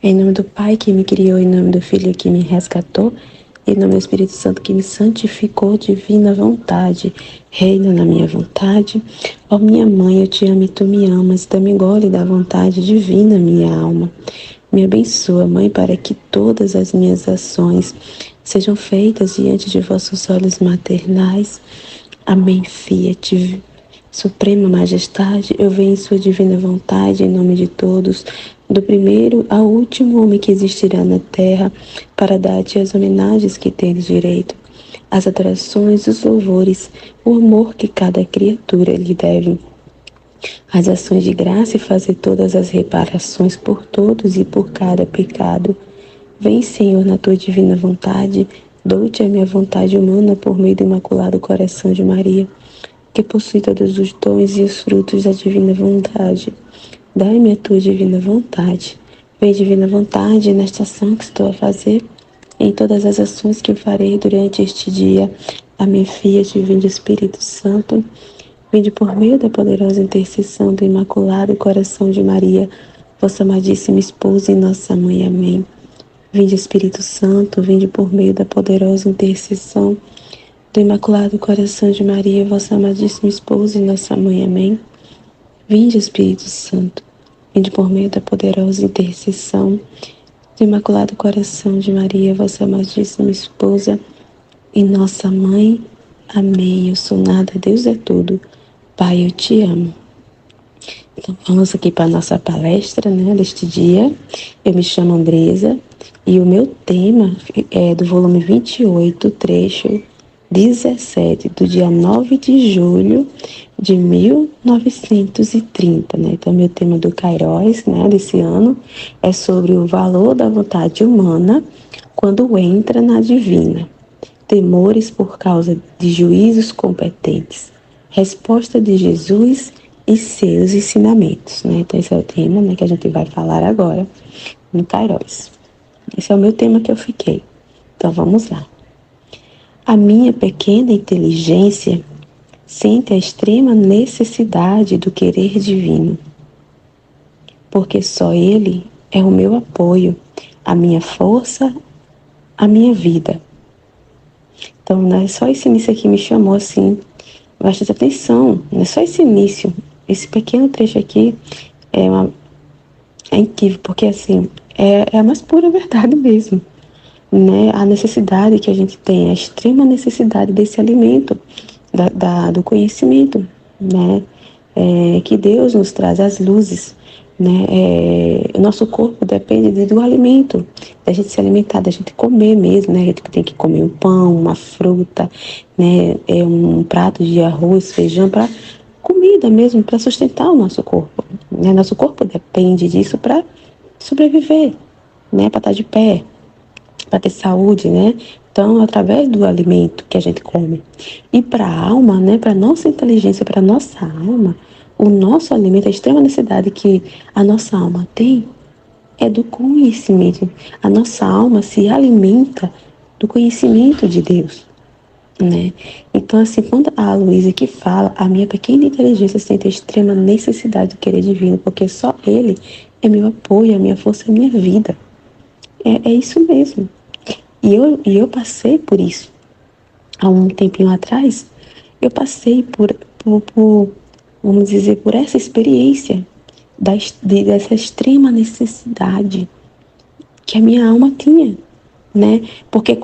Em nome do Pai que me criou, em nome do Filho que me resgatou, em nome do Espírito Santo que me santificou, divina vontade, reina na minha vontade. Ó minha mãe, eu te amo e tu me amas, dá-me gole da vontade divina, minha alma. Me abençoa, Mãe, para que todas as minhas ações sejam feitas diante de vossos olhos maternais. Amém, Fiat. Suprema Majestade, eu venho em sua divina vontade, em nome de todos, do primeiro ao último homem que existirá na terra, para dar-te as homenagens que tens direito, as adorações, os louvores, o amor que cada criatura lhe deve, as ações de graça e fazer todas as reparações por todos e por cada pecado. Vem, Senhor, na tua divina vontade, dou-te a minha vontade humana por meio do Imaculado Coração de Maria, que possui todos os dons e os frutos da divina vontade. Dai-me a tua divina vontade. Vem, divina vontade, nesta ação que estou a fazer, em todas as ações que eu farei durante este dia. Amém, Fiat, vinde Espírito Santo, vinde por meio da poderosa intercessão do Imaculado Coração de Maria, vossa amadíssima esposa e nossa mãe. Amém. Vinde Espírito Santo, vinde por meio da poderosa intercessão do Imaculado Coração de Maria, vossa amadíssima esposa e nossa mãe. Amém. Vinde Espírito Santo, vinde por meio da poderosa intercessão do Imaculado Coração de Maria, vossa amadíssima esposa e nossa mãe. Amém. Eu sou nada, Deus é tudo. Pai, eu te amo. Então vamos aqui para a nossa palestra, deste dia. Eu me chamo Andresa e o meu tema é do volume 28, trecho 17, do dia 9 de julho de 1930, Então, meu tema do Kairos, desse ano, é sobre o valor da vontade humana quando entra na divina. Temores por causa de juízos competentes. Resposta de Jesus e seus ensinamentos, Então, esse é o tema, que a gente vai falar agora no Kairos. Esse é o meu tema que eu fiquei. Então, vamos lá. A minha pequena inteligência sente a extrema necessidade do querer divino, porque só Ele é o meu apoio, a minha força, a minha vida. Então, não é só esse início aqui que me chamou assim, bastante atenção, não é só esse início, esse pequeno trecho aqui é incrível, porque assim, é a mais pura verdade mesmo. A necessidade que a gente tem, a extrema necessidade desse alimento, do conhecimento, que Deus nos traz, as luzes, o nosso corpo depende do alimento, da gente se alimentar, da gente comer mesmo, A gente tem que comer um pão, uma fruta, um prato de arroz, feijão, para comida mesmo, para sustentar o nosso corpo, Nosso corpo depende disso para sobreviver, para estar de pé, para ter saúde, Então, através do alimento que a gente come. E para a alma, para a nossa inteligência, para a nossa alma, o nosso alimento, a extrema necessidade que a nossa alma tem é do conhecimento. A nossa alma se alimenta do conhecimento de Deus, Então, assim, quando a Luísa aqui fala, a minha pequena inteligência sente a extrema necessidade do querer divino, porque só Ele é meu apoio, a minha força, a minha vida. É isso mesmo. E eu passei por isso. Há um tempinho atrás, eu passei por vamos dizer, por essa experiência dessa extrema necessidade que a minha alma tinha, Porque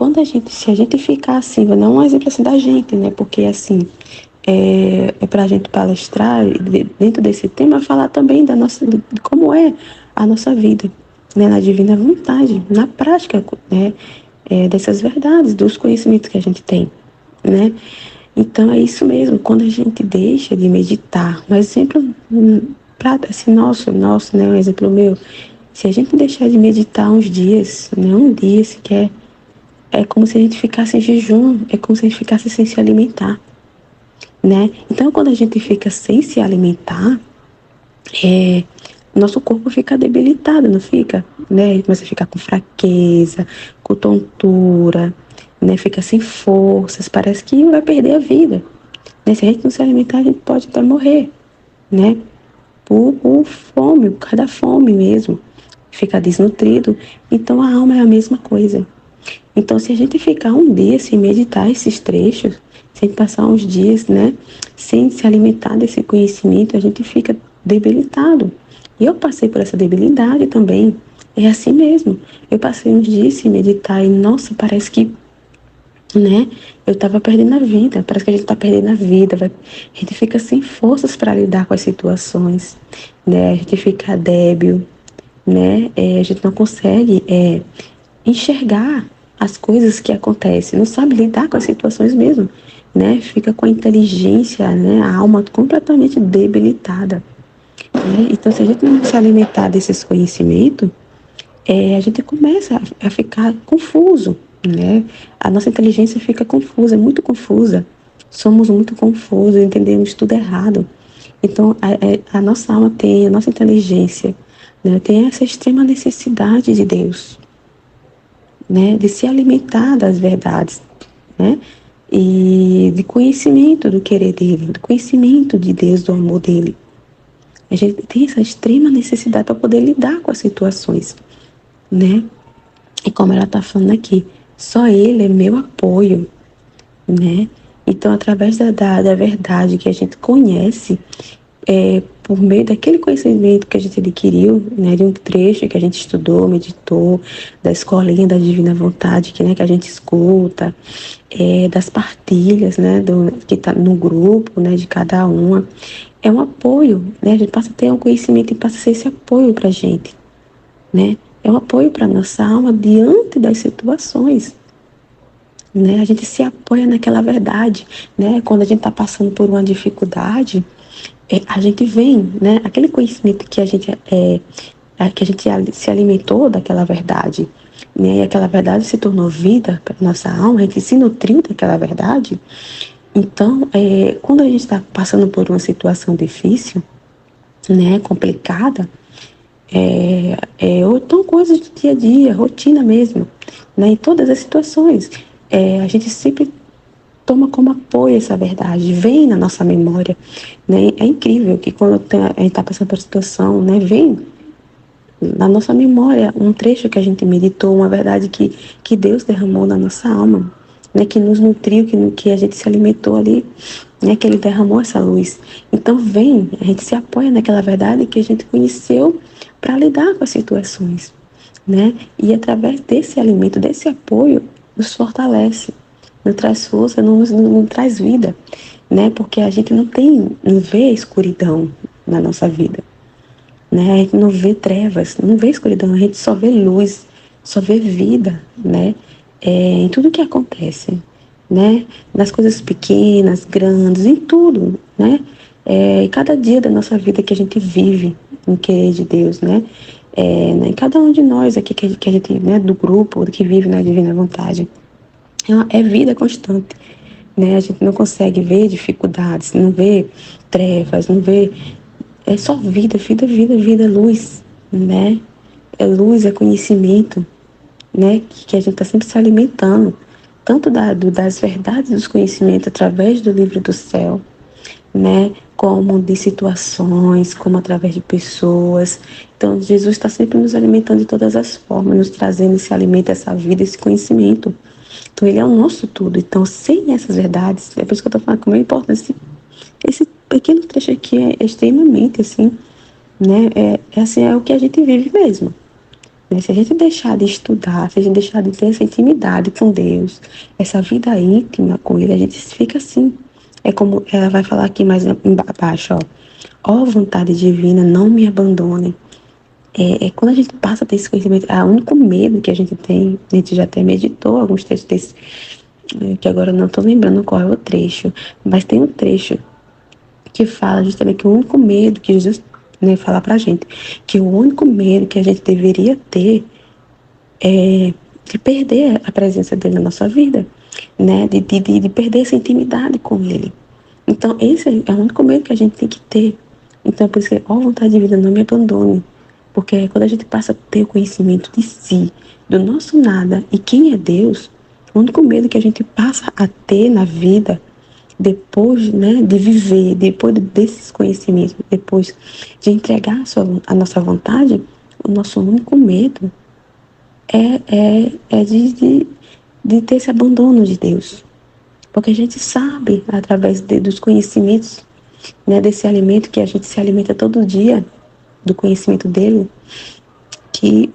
se a gente ficar assim, vou dar um exemplo assim da gente, Porque assim, é para a gente palestrar dentro desse tema, falar também de como é a nossa vida, na divina vontade, na prática, dessas verdades, dos conhecimentos que a gente tem, Então é isso mesmo, quando a gente deixa de meditar, um exemplo assim, nosso, um exemplo meu, se a gente deixar de meditar uns dias, um dia sequer, é como se a gente ficasse em jejum, é como se a gente ficasse sem se alimentar, Então quando a gente fica sem se alimentar, nosso corpo fica debilitado, não fica? Começa a ficar com fraqueza, com tontura, fica sem forças, parece que vai perder a vida. Se a gente não se alimentar, a gente pode até morrer, por fome, por causa da fome mesmo. fica desnutrido. Então a alma é a mesma coisa. Então, se a gente ficar um dia sem meditar esses trechos, sem passar uns dias, né, sem se alimentar desse conhecimento, a gente fica debilitado. E eu passei por essa debilidade também. É assim mesmo. Eu passei uns dias sem meditar e, nossa, parece que, né, eu estava perdendo a vida. Parece que a gente está perdendo a vida. A gente fica sem forças para lidar com as situações, né? A gente fica débil, né? A gente não consegue enxergar as coisas que acontecem, não sabe lidar com as situações mesmo, né? Fica com a inteligência, né? A alma completamente debilitada, né? Então, se a gente não se alimentar desses conhecimentos, a gente começa a ficar confuso, né? A nossa inteligência fica confusa, muito confusa. Somos muito confusos, entendemos tudo errado. Então, a nossa alma tem, a nossa inteligência, né, tem essa extrema necessidade de Deus, né, de se alimentar das verdades, né, e de conhecimento do querer dele, do conhecimento de Deus, do amor dele. A gente tem essa extrema necessidade para poder lidar com as situações, né? E como ela está falando aqui, só ele é meu apoio, né? Então, através da verdade que a gente conhece, por meio daquele conhecimento que a gente adquiriu, né, de um trecho que a gente estudou, meditou, da escolinha da Divina Vontade, que, né, que a gente escuta, das partilhas, né, que está no grupo, né, de cada uma, é um apoio, né, a gente passa a ter um conhecimento e passa a ser esse apoio para a gente, né, é um apoio para a nossa alma diante das situações, né, a gente se apoia naquela verdade, né, quando a gente está passando por uma dificuldade, a gente vem, né, aquele conhecimento que a gente se alimentou daquela verdade, né, e aquela verdade se tornou vida para nossa alma, a gente se nutriu daquela verdade. Então, quando a gente está passando por uma situação difícil, né, complicada, ou então coisas do dia a dia, rotina mesmo, né, em todas as situações, a gente sempre toma como apoio essa verdade, vem na nossa memória, né? É incrível que quando a gente está passando por situação, né, vem na nossa memória um trecho que a gente meditou, uma verdade que Deus derramou na nossa alma, né, que nos nutriu, que a gente se alimentou ali, né, que Ele derramou essa luz. Então vem, a gente se apoia naquela verdade que a gente conheceu para lidar com as situações, né? E através desse alimento, desse apoio, nos fortalece, nos traz força, nos traz vida, né? Porque a gente não vê escuridão na nossa vida, né? A gente não vê trevas, não vê escuridão, a gente só vê luz, só vê vida, né? Em tudo que acontece, né? Nas coisas pequenas, grandes, em tudo, né? Em cada dia da nossa vida que a gente vive em querer de Deus, né? Em cada um de nós aqui que a gente, né, do grupo, que vive na Divina Vontade. É vida constante, né? A gente não consegue ver dificuldades, não vê trevas, não vê... É só vida, vida, vida, vida, luz, né? É luz, é conhecimento, né? Que a gente está sempre se alimentando, tanto das verdades dos conhecimentos através do livro do céu, né? Como de situações, como através de pessoas. Então, Jesus está sempre nos alimentando de todas as formas, nos trazendo esse alimento, essa vida, esse conhecimento. Então, Ele é o nosso tudo. Então, sem essas verdades, é por isso que eu estou falando como é importante esse pequeno trecho aqui é extremamente, assim, né? Assim, é o que a gente vive mesmo. Né? Se a gente deixar de estudar, se a gente deixar de ter essa intimidade com Deus, essa vida íntima com Ele, a gente fica assim. É como ela vai falar aqui mais embaixo, ó. Ó vontade divina, não me abandone. Quando a gente passa a ter esse conhecimento, o único medo que a gente tem, a gente já até meditou alguns textos desse, que agora eu não estou lembrando qual é o trecho, mas tem um trecho que fala justamente que o único medo que Jesus, né, fala pra gente, que o único medo que a gente deveria ter é de perder a presença dele na nossa vida, né, de perder essa intimidade com ele. Então, esse é o único medo que a gente tem que ter. Então, por isso que, ó, vontade de vida, não me abandone. Porque quando a gente passa a ter o conhecimento de si, do nosso nada e quem é Deus, o único medo que a gente passa a ter na vida, depois, né, de viver, depois desses conhecimentos, depois de entregar a nossa vontade, o nosso único medo é de ter esse abandono de Deus. Porque a gente sabe, através dos conhecimentos, né, desse alimento que a gente se alimenta todo dia, do conhecimento dele, que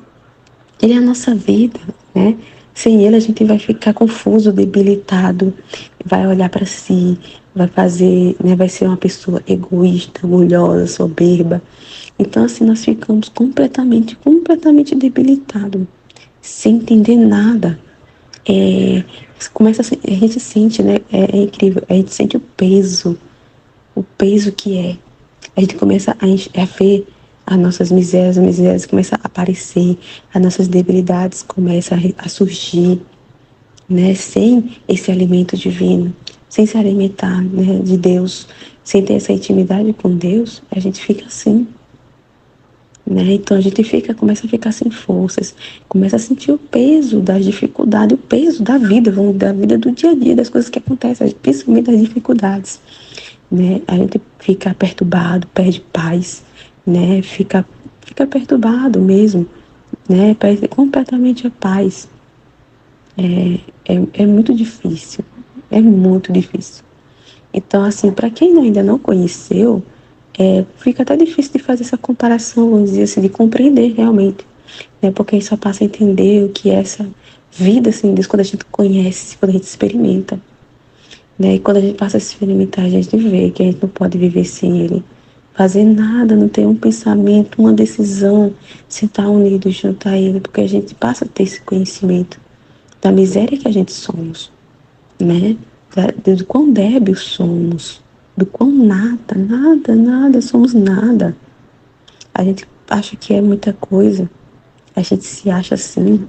ele é a nossa vida, né? Sem ele a gente vai ficar confuso, debilitado, vai olhar para si, vai fazer, né, vai ser uma pessoa egoísta, orgulhosa, soberba. Então assim nós ficamos completamente debilitados, sem entender nada. Começa a gente sente, né? É incrível, a gente sente o peso que é. A gente começa a ver as misérias começam a aparecer, as nossas debilidades começam a surgir, né? Sem esse alimento divino, sem se alimentar, né, de Deus, sem ter essa intimidade com Deus, a gente fica assim, né? Então a gente começa a ficar sem forças, começa a sentir o peso das dificuldades, o peso da vida, da vida do dia a dia, das coisas que acontecem, principalmente das dificuldades, né? A gente fica perturbado, perde paz, né? Fica perturbado mesmo, né? Perde completamente a paz. É muito difícil, é muito difícil. Então, assim, para quem ainda não conheceu, fica até difícil de fazer essa comparação, vamos dizer assim, de compreender realmente, né? Porque a gente só passa a entender o que é essa vida sem Deus quando a gente conhece, quando a gente experimenta, né? E quando a gente passa a experimentar, a gente vê que a gente não pode viver sem Ele, fazer nada, não ter um pensamento, uma decisão, sem estar unido junto a Ele, porque a gente passa a ter esse conhecimento da miséria que a gente somos, né? Do quão débil somos, do quão nada, somos nada. A gente acha que é muita coisa, a gente se acha assim,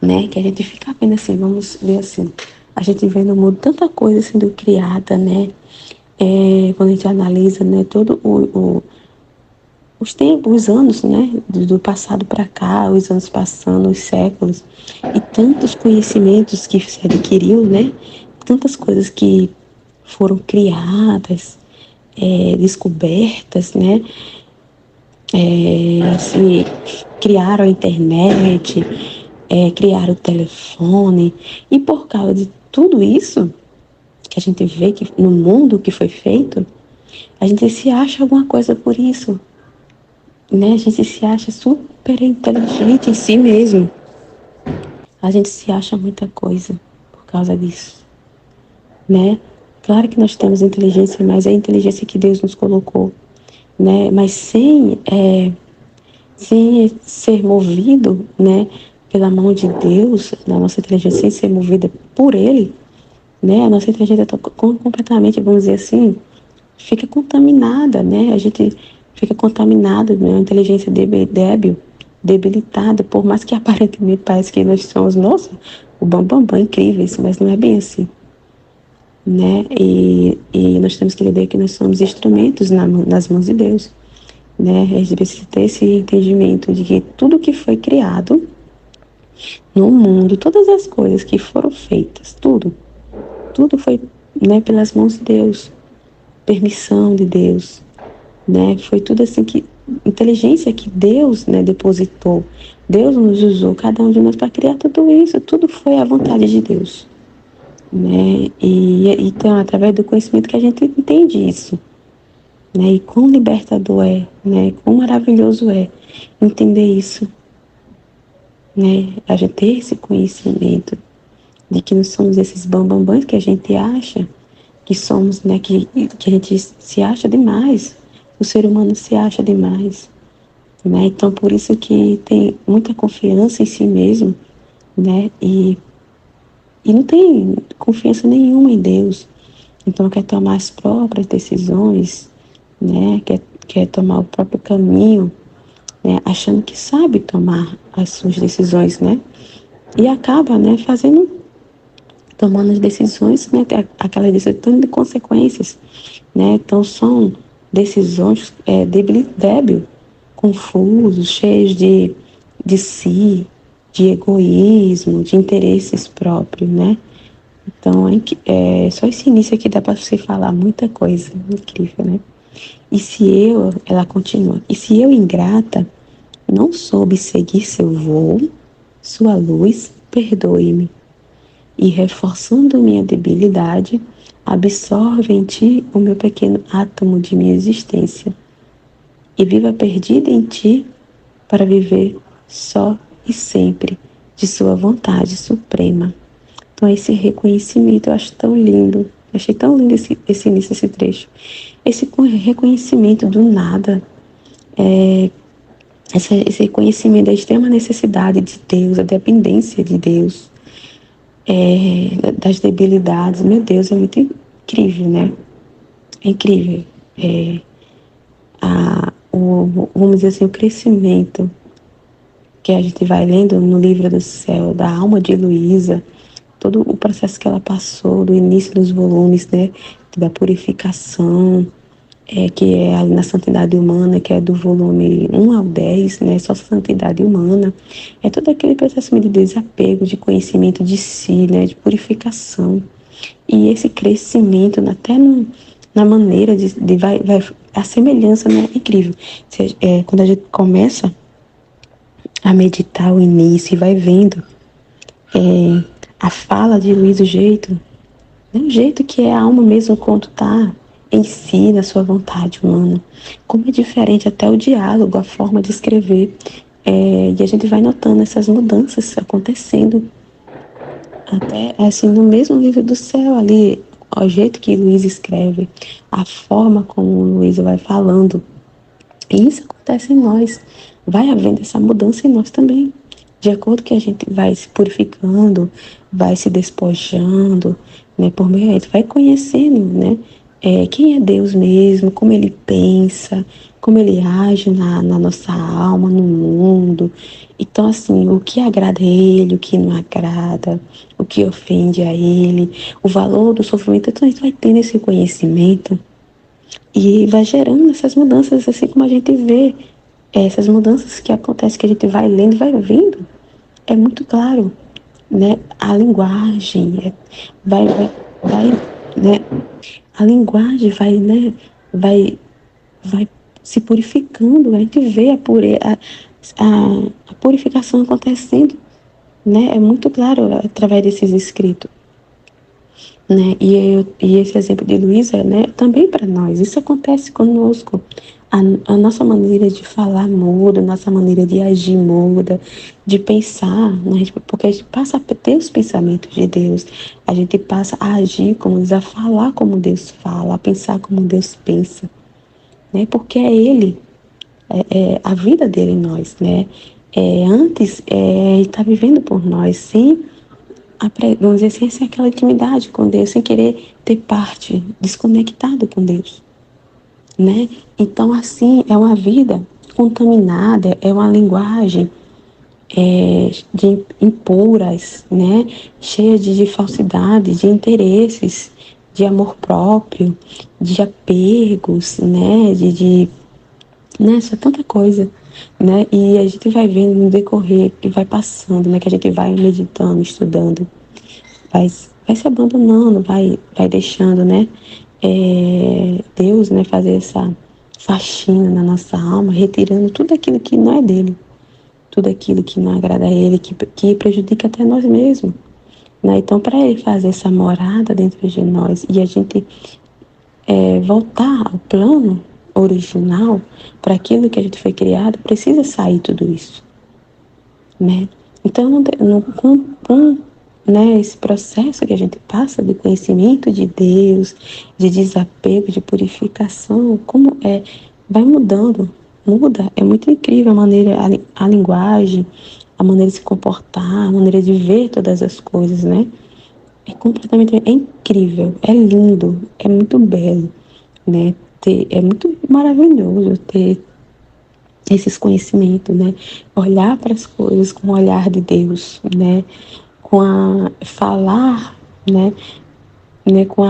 né? Que a gente fica vendo assim, vamos ver assim, a gente vê no mundo tanta coisa sendo criada, né? Quando a gente analisa, né, todo os tempos, os anos, né, do passado para cá, os anos passando, os séculos, e tantos conhecimentos que se adquiriu, né? Tantas coisas que foram criadas, descobertas, né? Assim, criaram a internet, criaram o telefone, e por causa de tudo isso que a gente vê que no mundo que foi feito, a gente se acha alguma coisa por isso, né? A gente se acha super inteligente em si mesmo. A gente se acha muita coisa por causa disso, né? Claro que nós temos inteligência, mas é a inteligência que Deus nos colocou, né? Mas sem ser movido, né, pela mão de Deus, a nossa inteligência sem ser movida por Ele, né? A nossa inteligência está completamente, vamos dizer assim, fica contaminada, né? A gente fica contaminado, né? A inteligência débil, debilitada, por mais que aparentemente parece que nós somos, nossa, o bambambam, incríveis, mas não é bem assim, né? E nós temos que entender que nós somos instrumentos nas mãos de Deus, né? A gente precisa ter esse entendimento de que tudo que foi criado no mundo, todas as coisas que foram feitas, tudo foi, né, pelas mãos de Deus, permissão de Deus, né? Foi tudo assim que inteligência que Deus, né, depositou. Deus nos usou, cada um de nós, para criar tudo isso. Tudo foi a vontade de Deus, né? E então, através do conhecimento que a gente entende isso, né? E quão libertador é, né? Quão maravilhoso é entender isso, né? A gente ter esse conhecimento de que não somos esses bambambãs que a gente acha que somos, né? Que a gente se acha demais. O ser humano se acha demais, né? Então, por isso que tem muita confiança em si mesmo, né? E não tem confiança nenhuma em Deus. Então, quer tomar as próprias decisões, né? Quer tomar o próprio caminho, né? Achando que sabe tomar as suas decisões, né? E acaba, né? Tomando as decisões, né? Aquelas decisões de consequências, né? Então, são decisões débil, confusos, cheios de si, de egoísmo, de interesses próprios, né? Então, só esse início aqui dá para você falar muita coisa, incrível, né? Ela continua, e se eu ingrata, não soube seguir seu voo, sua luz, perdoe-me. E reforçando minha debilidade, absorve em ti o meu pequeno átomo de minha existência e viva perdida em ti para viver só e sempre de sua vontade suprema. Então esse reconhecimento eu acho tão lindo, eu achei tão lindo esse início, esse trecho. Esse reconhecimento do nada, esse reconhecimento da extrema necessidade de Deus, a dependência de Deus, das debilidades, meu Deus, é muito incrível, né? É incrível. Vamos dizer assim, o crescimento que a gente vai lendo no livro do céu, da alma de Luísa, todo o processo que ela passou, do início dos volumes, né, da purificação, que é ali na Santidade Humana, que é do volume 1 ao 10, né, só Santidade Humana, é todo aquele processo de desapego, de conhecimento de si, né, de purificação. E esse crescimento, até na maneira a semelhança, né, é incrível. Quando a gente começa a meditar o início e vai vendo a fala de Luiz, o jeito que é a alma mesmo quando está em si, na sua vontade humana. Como é diferente até o diálogo, a forma de escrever. E a gente vai notando essas mudanças acontecendo. Até assim, no mesmo livro do céu ali, o jeito que Luiz escreve, a forma como Luiz vai falando. E isso acontece em nós. Vai havendo essa mudança em nós também. De acordo que a gente vai se purificando, vai se despojando, né, por meio a gente vai conhecendo, né, quem é Deus mesmo, como Ele pensa, como Ele age na nossa alma, no mundo. Então, assim, o que agrada a Ele, o que não agrada, o que ofende a Ele, o valor do sofrimento. Então, a gente vai tendo esse conhecimento e vai gerando essas mudanças, assim como a gente vê essas mudanças que acontecem, que a gente vai lendo e vai vendo. É muito claro, né? A linguagem né? A linguagem vai se purificando. A gente vê a purificação acontecendo, né? É muito claro através desses escritos. Né? E esse exemplo de Luísa, né, também para nós, isso acontece conosco. A nossa maneira de falar muda, a nossa maneira de agir muda, de pensar, né? Porque a gente passa a ter os pensamentos de Deus, a gente passa a agir como Deus, a falar como Deus fala, a pensar como Deus pensa, né? Porque é Ele, a vida dele em nós, né? Antes, Ele está vivendo por nós, sim, vamos dizer assim, sem aquela intimidade com Deus, sem querer ter parte, desconectado com Deus, né? Então, assim, é uma vida contaminada, é uma linguagem de impuras, né? Cheia de falsidade, de interesses, de amor próprio, de apegos, né? Né? Isso é tanta coisa, né? E a gente vai vendo no decorrer que vai passando, né? Que a gente vai meditando, estudando, vai se abandonando, vai deixando, né? Deus, né? Fazer essa faxina na nossa alma, retirando tudo aquilo que não é dele, tudo aquilo que não agrada a ele, que prejudica até nós mesmos, né? Então, para ele fazer essa morada dentro de nós e a gente voltar ao plano original, para aquilo que a gente foi criado, precisa sair tudo isso, né? Então, com né, esse processo que a gente passa de conhecimento de Deus, de desapego, de purificação, como vai mudando, muda, é muito incrível a maneira, a linguagem, a maneira de se comportar, a maneira de ver todas as coisas, né? É incrível, é lindo, é muito belo, né? É muito maravilhoso ter esses conhecimentos, né? Olhar para as coisas com o olhar de Deus, né? Falar, né? Com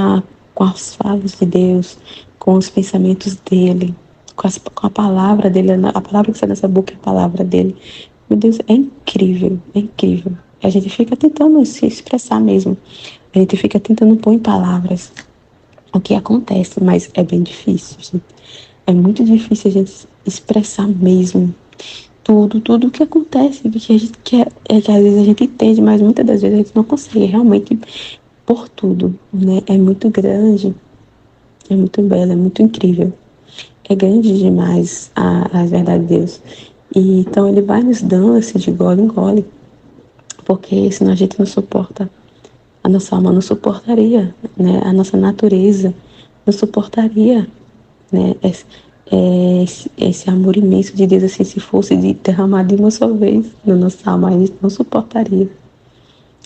as falas de Deus, com os pensamentos dele, com a palavra dele, a palavra que sai dessa boca é a palavra dele. Meu Deus, é incrível, é incrível. A gente fica tentando se expressar mesmo. A gente fica tentando pôr em palavras o que acontece, mas é bem difícil, gente. É muito difícil a gente expressar mesmo tudo que acontece, que a gente quer, que às vezes a gente entende, mas muitas das vezes a gente não consegue realmente por tudo, né? É muito grande, é muito belo, é muito incrível. É grande demais a verdade de Deus. E então ele vai nos dando assim de gole em gole, porque senão a gente não suporta, a nossa alma não suportaria, né? A nossa natureza não suportaria, né? Esse amor imenso de Deus, assim, se fosse derramado de uma só vez na nossa alma, a gente não suportaria.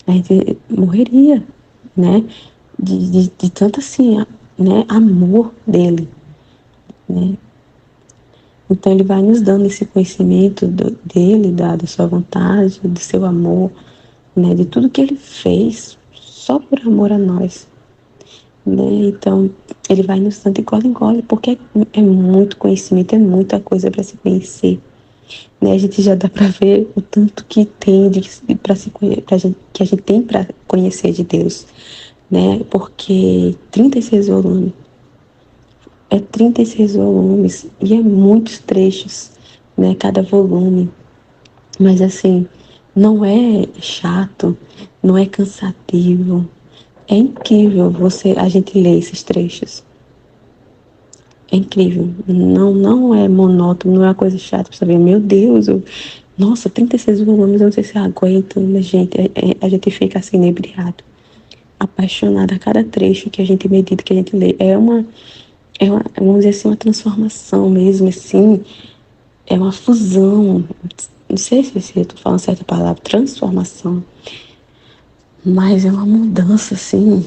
A gente morreria, né? De tanto assim, né? Amor dele, né? Então ele vai nos dando esse conhecimento dele, da sua vontade, do seu amor, né? De tudo que ele fez só por amor a nós, né? Então ele vai nos dando de gole em gole, porque é muito conhecimento, é muita coisa para se conhecer, né? A gente já dá para ver o tanto que tem para se pra gente, que a gente tem para conhecer de Deus, né? Porque 36 volumes, é 36 volumes e é muitos trechos, né? Cada volume. Mas assim, não é chato, não é cansativo. É incrível a gente ler esses trechos. É incrível. Não é monótono, não é uma coisa chata pra saber. Meu Deus, nossa, 36 volumes, eu não sei se eu aguento, mas gente, a gente fica assim inebriado, apaixonado a cada trecho que a gente medita, que a gente lê. Vamos dizer assim, uma transformação mesmo, assim, é uma fusão. Não sei se eu tô falando certa palavra, transformação, mas é uma mudança, assim,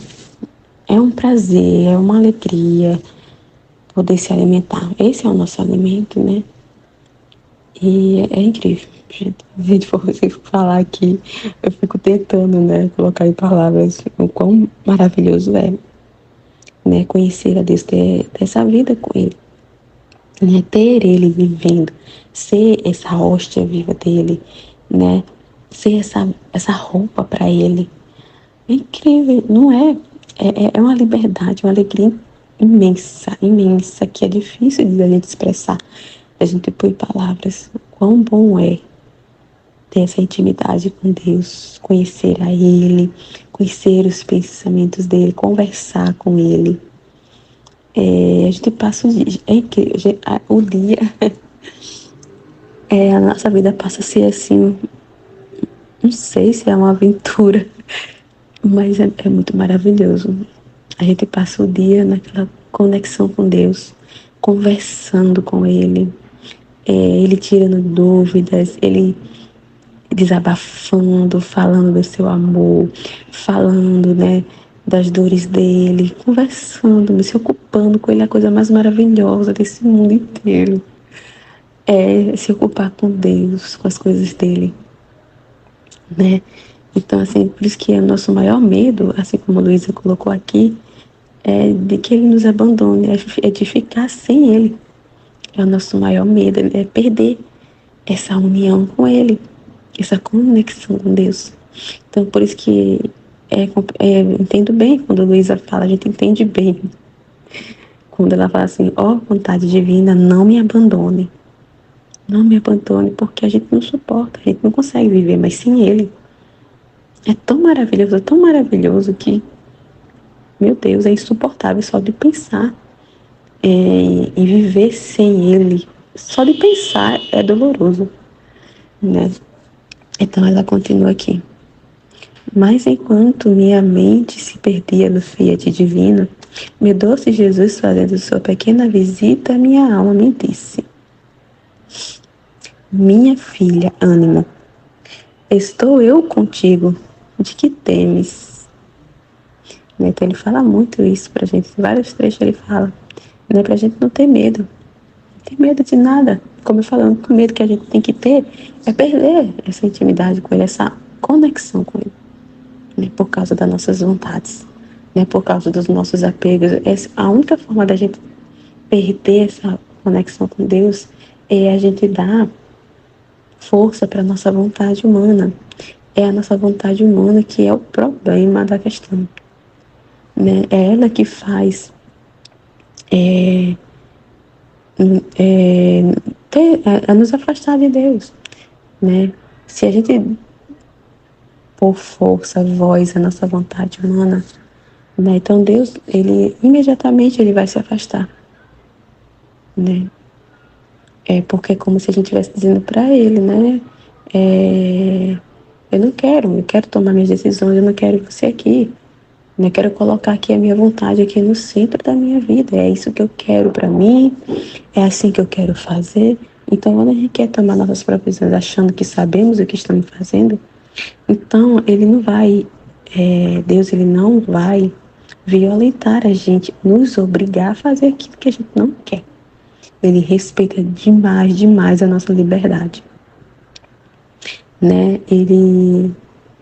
é um prazer, é uma alegria poder se alimentar. Esse é o nosso alimento, né? E é incrível, gente. Se a gente for falar aqui, eu fico tentando, né, colocar em palavras o quão maravilhoso é, né, conhecer a Deus, ter essa vida com Ele, né, ter Ele vivendo, ser essa hóstia viva dele, né, ser essa roupa para Ele. É incrível, não é? É uma liberdade, uma alegria imensa, imensa, que é difícil de a gente expressar, a gente pôr em palavras. Quão bom é ter essa intimidade com Deus, conhecer a Ele, conhecer os pensamentos dele, conversar com Ele. A gente passa o dia, é incrível, o dia, a nossa vida passa a ser assim, não sei se é uma aventura, mas é muito maravilhoso. A gente passa o dia naquela conexão com Deus, conversando com Ele, Ele tirando dúvidas, Ele desabafando, falando do seu amor, falando, né, das dores dele, conversando, se ocupando com ele, é a coisa mais maravilhosa desse mundo inteiro. É se ocupar com Deus, com as coisas dele, né? Então, assim, por isso que é o nosso maior medo, assim como a Luísa colocou aqui, é de que ele nos abandone, é de ficar sem ele. É o nosso maior medo, é perder essa união com ele, essa conexão com Deus. Então, por isso que entendo bem quando a Luísa fala, a gente entende bem. Quando ela fala assim, ó, vontade divina, não me abandone. Não me abandone, porque a gente não suporta, a gente não consegue viver mais sem ele. É tão maravilhoso que, meu Deus, é insuportável só de pensar em viver sem ele. Só de pensar é doloroso, né? Então ela continua aqui. Mas enquanto minha mente se perdia no fiat divino, meu doce Jesus, fazendo sua pequena visita, minha alma me disse: Minha filha, ânimo, estou eu contigo, de que temes? Então ele fala muito isso pra gente, em vários trechos ele fala, né, pra gente não ter medo, não ter medo de nada. Como eu falando, o medo que a gente tem que ter é perder essa intimidade com ele, essa conexão com ele, né, por causa das nossas vontades, né, por causa dos nossos apegos. A única forma da gente perder essa conexão com Deus é a gente dar força para a nossa vontade humana. É a nossa vontade humana que é o problema da questão, né? É ela que faz nos afastar de Deus. né? Se a gente por força, voz, a nossa vontade humana, né? Então Deus, ele imediatamente ele vai se afastar, né? É porque é como se a gente estivesse dizendo para ele, né? É, eu quero tomar minhas decisões, eu não quero você aqui. Eu quero colocar aqui a minha vontade aqui no centro da minha vida. É isso que eu quero para mim, é assim que eu quero fazer. Então, quando a gente quer tomar nossas próprias decisões achando que sabemos o que estamos fazendo, então ele não vai, Deus ele não vai violentar a gente, nos obrigar a fazer aquilo que a gente não quer. Ele respeita demais, demais a nossa liberdade, né? Ele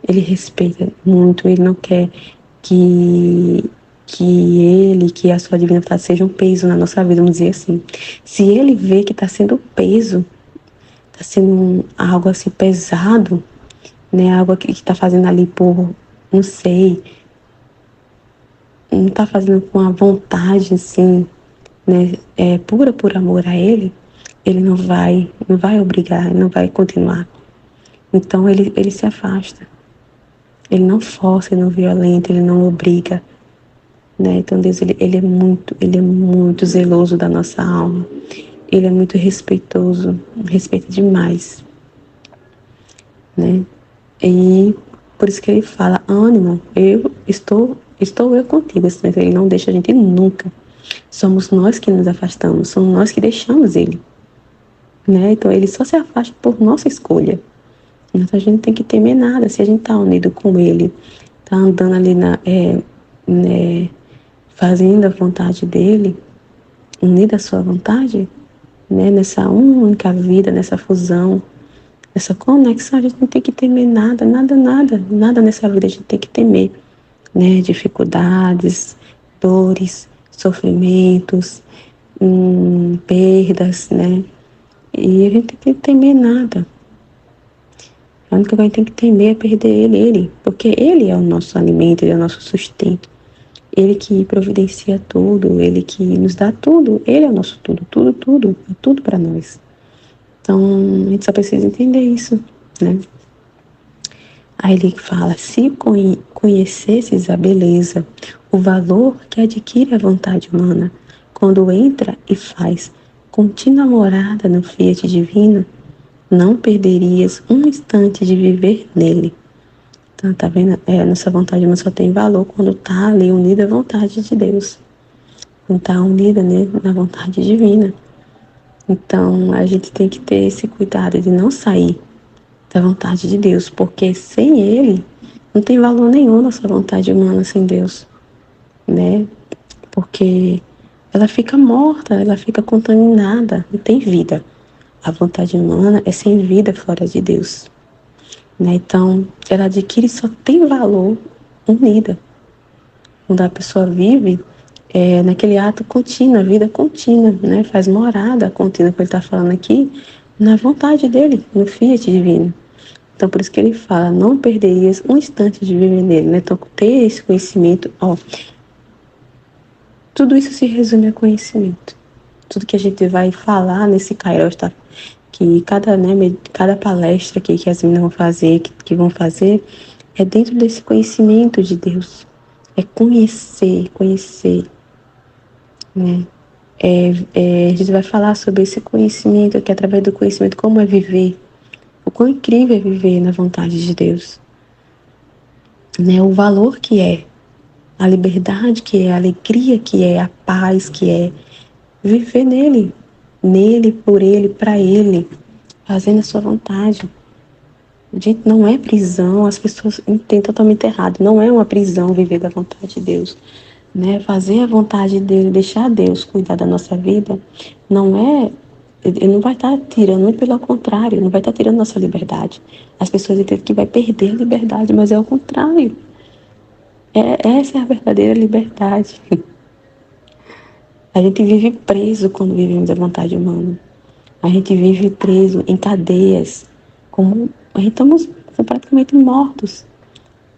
respeita muito, ele não quer que que a sua divina vontade seja um peso na nossa vida, vamos dizer assim. Se ele vê que está sendo peso, está sendo algo assim pesado, né? Algo que está fazendo ali por, não sei, não está fazendo com a vontade, assim, né? É pura por amor a ele, ele não vai obrigar, ele não vai continuar. Então ele se afasta. Ele não força, ele não violenta, ele não obriga, né? Então Deus ele é muito zeloso da nossa alma. Ele é muito respeitoso, respeita demais, né? E por isso que ele fala, ânimo, estou eu contigo. Ele não deixa a gente nunca. Somos nós que nos afastamos, somos nós que deixamos ele, né? Então ele só se afasta por nossa escolha. Então a gente não tem que temer nada se a gente está unido com ele, tá andando ali né, fazendo a vontade dele, unido à sua vontade, né, nessa única vida, nessa fusão, nessa conexão, a gente não tem que temer nada, nada, nada, nada nessa vida a gente tem que temer, né, dificuldades, dores, sofrimentos, perdas, né, e a gente não tem que temer nada. A única coisa que a gente tem que temer é perder ele, porque ele é o nosso alimento, ele é o nosso sustento. Ele que providencia tudo, ele que nos dá tudo, ele é o nosso tudo, tudo, tudo, é tudo para nós. Então, a gente só precisa entender isso, né? Aí ele fala, se conhecesses a beleza, o valor que adquire a vontade humana, quando entra e faz contínua morada no Fiat divino, não perderias um instante de viver nele. Então, tá vendo? Nossa vontade humana só tem valor quando tá ali unida à vontade de Deus. Quando tá unida, né, na vontade divina. Então, a gente tem que ter esse cuidado de não sair da vontade de Deus, porque sem Ele não tem valor nenhum nossa vontade humana sem Deus, né? Porque ela fica morta, ela fica contaminada, não tem vida. A vontade humana é sem vida fora de Deus, né? Então, ela adquire só tem valor unida. Quando a pessoa vive naquele ato contínuo, a vida contínua, né? Faz morada contínua, que ele está falando aqui, na vontade dele, no Fiat divino. Então, por isso que ele fala, não perderias um instante de viver nele, né? Então, ter esse conhecimento, tudo isso se resume a conhecimento. Tudo que a gente vai falar nesse Kairos, tá? Que cada palestra que as meninas vão fazer, que vão fazer, é dentro desse conhecimento de Deus. É conhecer, né? A gente vai falar sobre esse conhecimento, que através do conhecimento, como é viver. O quão incrível é viver na vontade de Deus. Né? O valor que é, a liberdade que é, a alegria que é, a paz que é. Viver nele, por ele, para ele, fazendo a sua vontade. Gente, não é prisão, as pessoas entendem totalmente errado. Não é uma prisão viver da vontade de Deus. Né? Fazer a vontade dele, deixar Deus cuidar da nossa vida, não é. Ele não vai estar tirando, muito pelo contrário, não vai estar tirando nossa liberdade. As pessoas entendem que vai perder a liberdade, mas é o contrário. Essa é a verdadeira liberdade. A gente vive preso quando vivemos a vontade humana. A gente vive preso em cadeias, como a gente estamos praticamente mortos.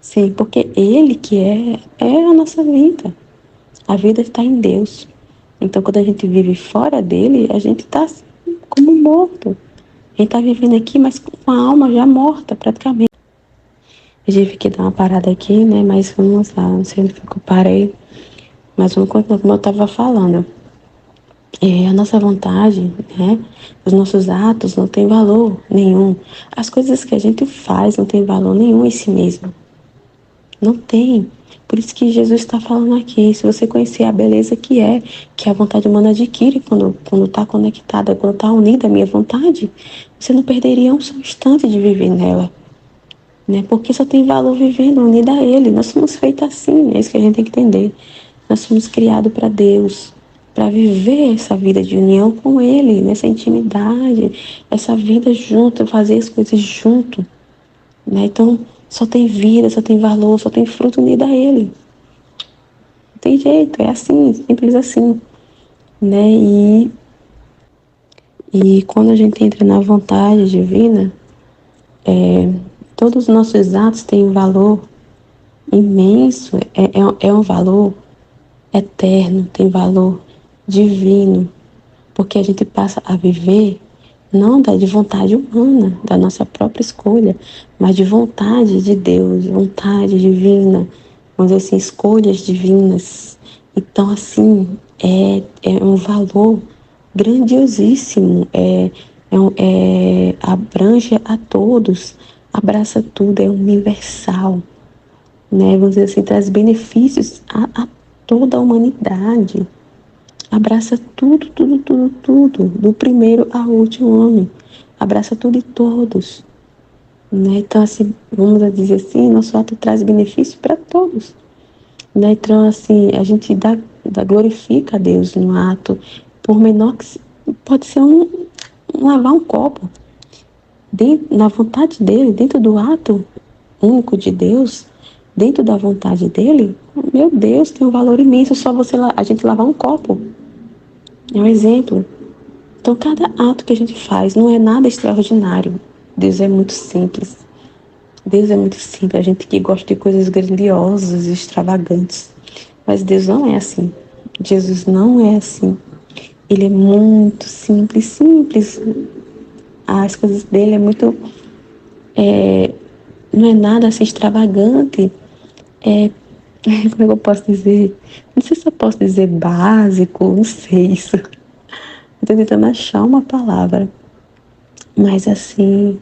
Sim, porque Ele que é a nossa vida. A vida está em Deus. Então, quando a gente vive fora dele, a gente está como morto. A gente está vivendo aqui, mas com a alma já morta, praticamente. Eu tive que dar uma parada aqui, né? Mas vamos lá, não sei onde foi que eu parei. Mas vamos continuar como eu estava falando. A nossa vontade, né? Os nossos atos não têm valor nenhum. As coisas que a gente faz não têm valor nenhum em si mesmo. Não tem. Por isso que Jesus está falando aqui. Se você conhecer a beleza que a vontade humana adquire quando está conectada, quando está unida à minha vontade, você não perderia um só instante de viver nela. Né? Porque só tem valor vivendo unida a Ele. Nós somos feitos assim, é isso que a gente tem que entender. Nós fomos criados para Deus, para viver essa vida de união com Ele, nessa intimidade, essa vida junto, fazer as coisas junto. Né? Então, só tem vida, só tem valor, só tem fruto unido a Ele. Não tem jeito, é assim, simples assim. Né? E quando a gente entra na vontade divina, todos os nossos atos têm um valor imenso, é um valor eterno, tem valor divino, porque a gente passa a viver não de vontade humana, da nossa própria escolha, mas de vontade de Deus, vontade divina, vamos dizer assim, escolhas divinas. Então, assim, é um valor grandiosíssimo, abrange a todos, abraça tudo, é universal, né? Vamos dizer assim, traz benefícios a toda a humanidade. Abraça tudo, tudo, tudo, tudo, do primeiro ao último homem. Abraça tudo e todos. Né? Então, assim, vamos dizer assim, nosso ato traz benefício para todos. Né? Então, assim, a gente glorifica a Deus no ato, por menor que pode ser lavar um copo. Na vontade dele, dentro do ato único de Deus, dentro da vontade dele, meu Deus, tem um valor imenso só a gente lavar um copo. É um exemplo. Então, cada ato que a gente faz não é nada extraordinário. Deus é muito simples. Deus é muito simples. A gente que gosta de coisas grandiosas e extravagantes. Mas Deus não é assim. Jesus não é assim. Ele é muito simples, simples. As coisas dele é muito... não é nada assim extravagante. Como é que eu posso dizer? Não sei se eu posso dizer básico, não sei isso. Estou tentando achar uma palavra. Mas assim,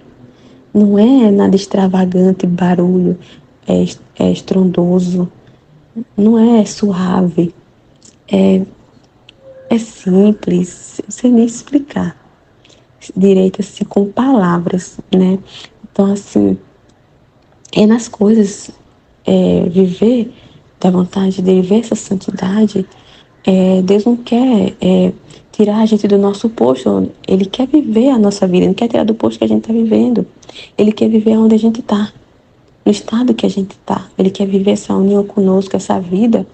não é nada extravagante, barulho, é estrondoso, não é suave, é simples, não sei nem explicar direito assim com palavras, né? Então assim, é nas coisas, viver da vontade dele, ver essa santidade. Deus não quer tirar a gente do nosso posto. Ele quer viver a nossa vida. Ele não quer tirar do posto que a gente está vivendo. Ele quer viver onde a gente está. No estado que a gente está. Ele quer viver essa união conosco, essa vida,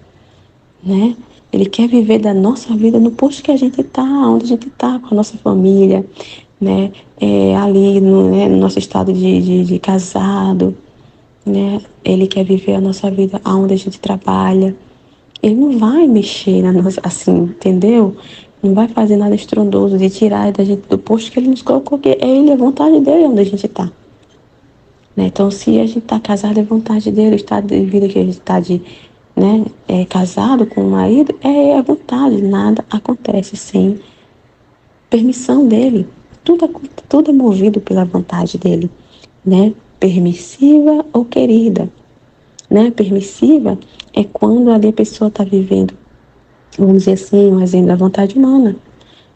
né? Ele quer viver da nossa vida no posto que a gente está, onde a gente está, com a nossa família, né? Ali no nosso estado de casado, né? Ele quer viver a nossa vida onde a gente trabalha. Ele não vai mexer na nossa, assim, entendeu? Não vai fazer nada estrondoso de tirar da gente do posto que ele nos colocou, que é ele, a vontade dele onde a gente está. Né? Então, se a gente está casado, é vontade dele, o estado de vida que a gente está casado com o marido, é a vontade, nada acontece sem permissão dele. Tudo é movido pela vontade dele, né? Permissiva ou querida. Né? Permissiva é quando ali a pessoa está vivendo, vamos dizer assim, um exemplo da vontade humana,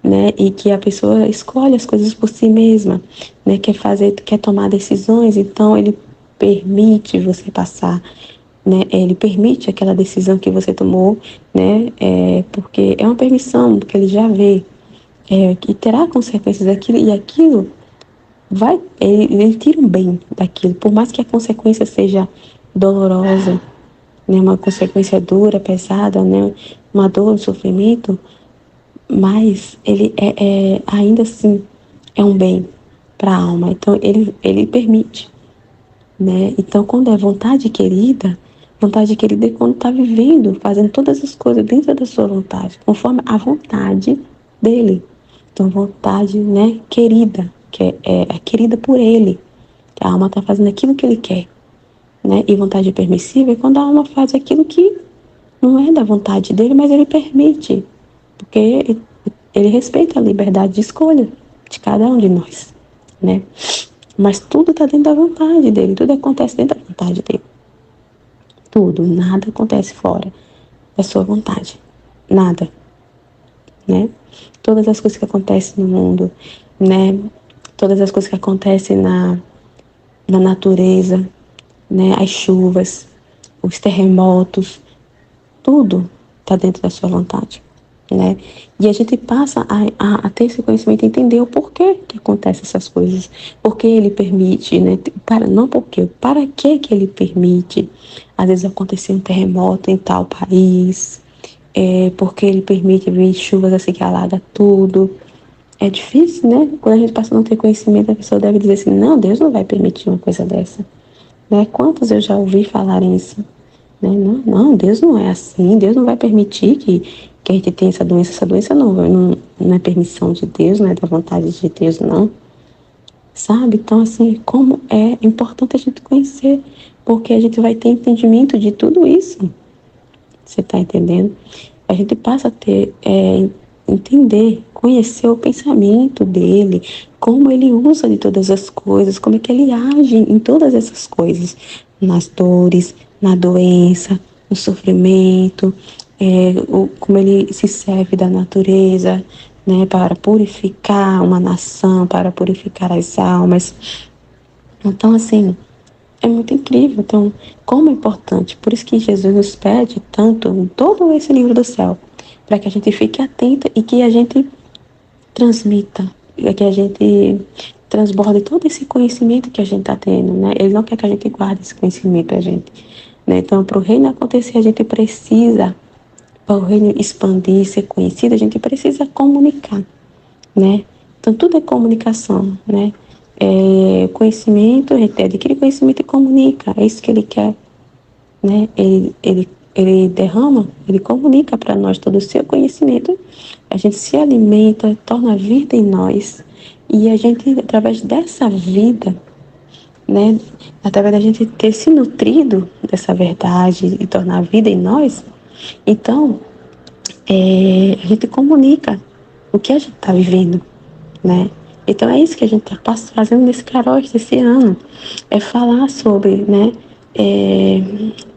né? E que a pessoa escolhe as coisas por si mesma, né? Quer tomar decisões, então ele permite você passar, né? Ele permite aquela decisão que você tomou, né? Porque é uma permissão, porque ele já vê que terá consequências daquilo, e aquilo ele tira um bem daquilo, por mais que a consequência seja dolorosa, né? Uma consequência dura, pesada, né? Uma dor, um sofrimento, mas ele ainda assim é um bem para a alma. Então ele permite, né? Então quando é vontade querida é quando está vivendo, fazendo todas as coisas dentro da sua vontade, conforme a vontade dele. Então vontade, né, querida, que é querida por ele, que a alma está fazendo aquilo que ele quer, né? E vontade permissiva é quando a alma faz aquilo que não é da vontade dele, mas ele permite, porque ele respeita a liberdade de escolha de cada um de nós, né? Mas tudo está dentro da vontade dele, tudo acontece dentro da vontade dele. Tudo, nada acontece fora da sua vontade. Nada, né? Todas as coisas que acontecem no mundo, né? Todas as coisas que acontecem na natureza, né? As chuvas, os terremotos, tudo está dentro da sua vontade, né? E a gente passa a ter esse conhecimento, entender o porquê que acontecem essas coisas, porque ele permite, né? Não porquê, para que ele permite. Às vezes acontecer um terremoto em tal país, porque ele permite vir chuvas assim que alaga tudo. É difícil, né? Quando a gente passa a não ter conhecimento, a pessoa deve dizer assim, não, Deus não vai permitir uma coisa dessa. Né? Quantos eu já ouvi falarem isso? Né? Não, não, Deus não é assim, Deus não vai permitir que a gente tenha essa doença não é permissão de Deus, não é da vontade de Deus, não. Sabe? Então, assim, como é importante a gente conhecer, porque a gente vai ter entendimento de tudo isso. Você está entendendo? A gente passa a ter, entender, conhecer o pensamento dele, como ele usa de todas as coisas, como é que ele age em todas essas coisas, nas dores, na doença, no sofrimento, como ele se serve da natureza, né, para purificar uma nação, para purificar as almas. Então, assim, é muito incrível. Então, como é importante. Por isso que Jesus nos pede tanto em todo esse livro do céu, para que a gente fique atenta e que a gente transmita, que a gente transborde todo esse conhecimento que a gente está tendo, né? Ele não quer que a gente guarde esse conhecimento para a gente, né? Então, para o reino acontecer, a gente precisa, para o reino expandir, ser conhecido, a gente precisa comunicar, né? Então, tudo é comunicação, né? Conhecimento, a gente adquire conhecimento e comunica, é isso que ele quer, né? Ele derrama, ele comunica para nós todo o seu conhecimento, a gente se alimenta, torna a vida em nós, e a gente, através dessa vida, né? Através da gente ter se nutrido dessa verdade e tornar a vida em nós, então, a gente comunica o que a gente está vivendo, né? Então é isso que a gente está fazendo nesse Caróis desse ano, é falar sobre, né,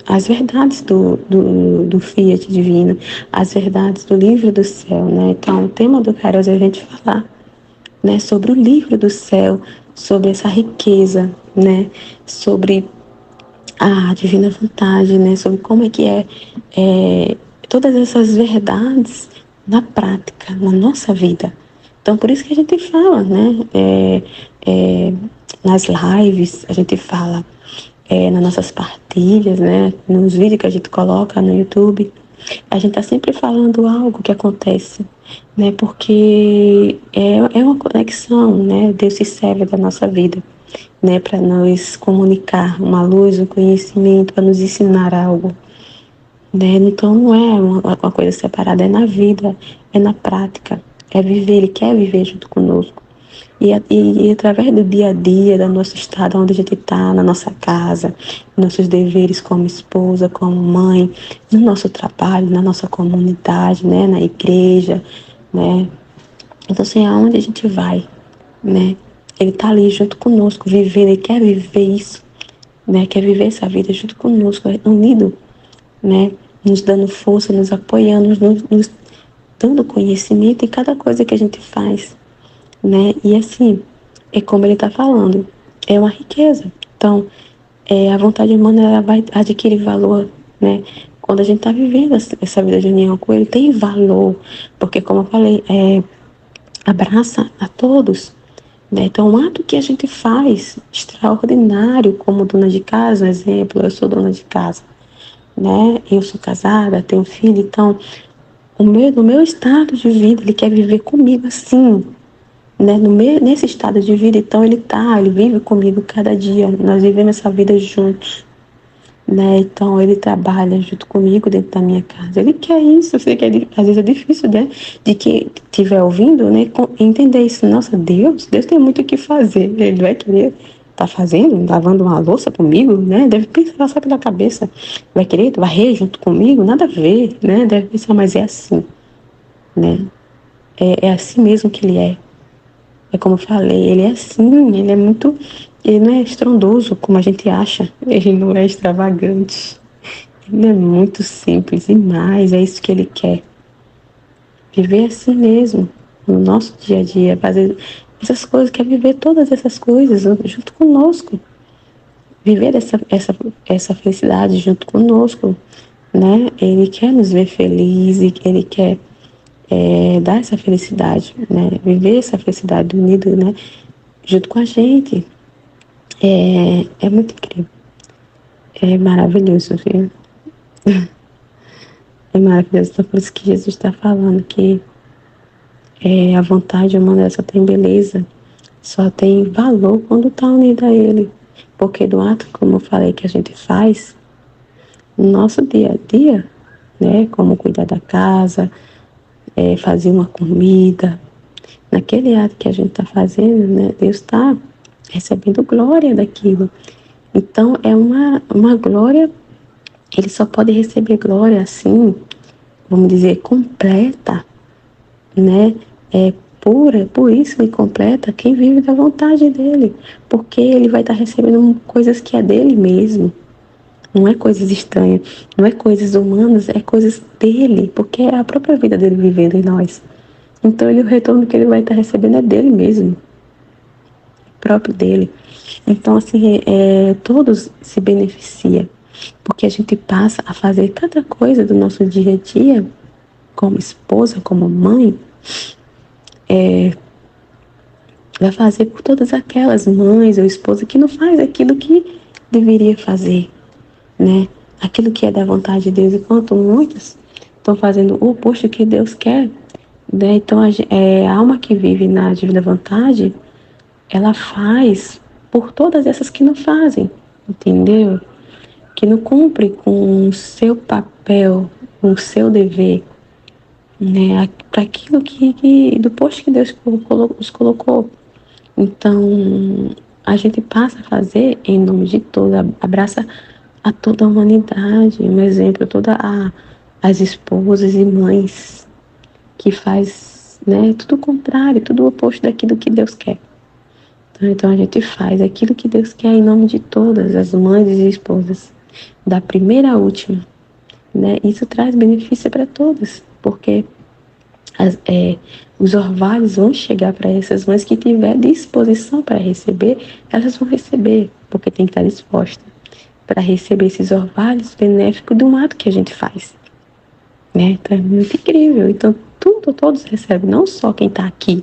as verdades do Fiat Divino, as verdades do livro do céu, né? Então o tema do Caróis é a gente falar, né, sobre o livro do céu, sobre essa riqueza, né, sobre a divina vontade, né, sobre como é que todas essas verdades na prática, na nossa vida. Então, por isso que a gente fala, né? Nas lives, a gente fala nas nossas partilhas, né? Nos vídeos que a gente coloca no YouTube. A gente está sempre falando algo que acontece, né? Porque é uma conexão, né? Deus se serve da nossa vida, né? Para nos comunicar uma luz, um conhecimento, para nos ensinar algo. Né? Então não é uma coisa separada, é na vida, é na prática, é viver, ele quer viver junto conosco. E através do dia a dia, do nosso estado, onde a gente está, na nossa casa, nossos deveres como esposa, como mãe, no nosso trabalho, na nossa comunidade, né? Na igreja, né? Então, assim, aonde a gente vai, né? Ele está ali junto conosco, vivendo, ele quer viver isso, né? Quer viver essa vida junto conosco, unido, né? Nos dando força, nos apoiando, nos dando conhecimento em cada coisa que a gente faz, né? E assim, é como ele está falando, é uma riqueza. Então, a vontade humana ela vai adquirir valor, né? Quando a gente está vivendo essa vida de união com ele, tem valor, porque como eu falei, abraça a todos, né? Então, um ato que a gente faz extraordinário, como dona de casa, um exemplo, eu sou dona de casa, né? Eu sou casada, tenho filho, então no meu estado de vida, ele quer viver comigo assim, né? Nesse estado de vida, então ele vive comigo cada dia, nós vivemos essa vida juntos, né? Então ele trabalha junto comigo dentro da minha casa. Ele quer isso, eu sei que às vezes é difícil, né? De quem estiver ouvindo, né? Entender isso. Nossa, Deus tem muito o que fazer. Ele vai querer tá fazendo, lavando uma louça comigo, né? Deve pensar, sabe, pela cabeça. Vai querer varrer junto comigo? Nada a ver, né? Deve pensar, mas é assim, né? É assim mesmo que ele é. É como eu falei, ele é assim, ele é muito. Ele não é estrondoso como a gente acha. Ele não é extravagante. Ele é muito simples demais, é isso que ele quer. Viver assim mesmo, no nosso dia a dia, fazer essas coisas, quer viver todas essas coisas junto conosco. Viver essa felicidade junto conosco, né? Ele quer nos ver felizes, ele quer dar essa felicidade, né? Viver essa felicidade unido, né? Junto com a gente. É muito incrível. É maravilhoso, viu? É maravilhoso. Então, por isso que Jesus está falando que a vontade humana só tem beleza, só tem valor quando está unida a Ele. Porque do ato, como eu falei, que a gente faz, no nosso dia a dia, né? Como cuidar da casa, fazer uma comida, naquele ato que a gente está fazendo, né? Deus está recebendo glória daquilo. Então, é uma glória, ele só pode receber glória assim, vamos dizer, completa, né? Pura, por isso e completa quem vive da vontade dele, porque ele vai estar recebendo coisas que é dele mesmo, não é coisas estranhas, não é coisas humanas, é coisas dele, porque é a própria vida dele vivendo em nós. Então o retorno que ele vai estar recebendo é dele mesmo, próprio dele. Então assim, todos se beneficiam, porque a gente passa a fazer cada coisa do nosso dia a dia, como esposa, como mãe, vai fazer por todas aquelas mães ou esposas que não faz aquilo que deveria fazer, né? Aquilo que é da vontade de Deus, enquanto muitas estão fazendo o oposto que Deus quer, né? Então a alma que vive na divina vontade, ela faz por todas essas que não fazem, entendeu? Que não cumpre com o seu papel, com o seu dever, né? Para aquilo do posto que Deus os colocou. Então, a gente passa a fazer em nome de toda, abraça a toda a humanidade, um exemplo, as esposas e mães que faz, né, tudo o contrário, tudo o oposto daquilo que Deus quer. Então a gente faz aquilo que Deus quer em nome de todas as mães e esposas, da primeira à última, né? Isso traz benefício para todas, porque os orvalhos vão chegar para essas mães que tiver disposição para receber, elas vão receber, porque tem que estar disposta para receber esses orvalhos benéficos do ato que a gente faz, né? Então é muito incrível. Então todos recebem, não só quem está aqui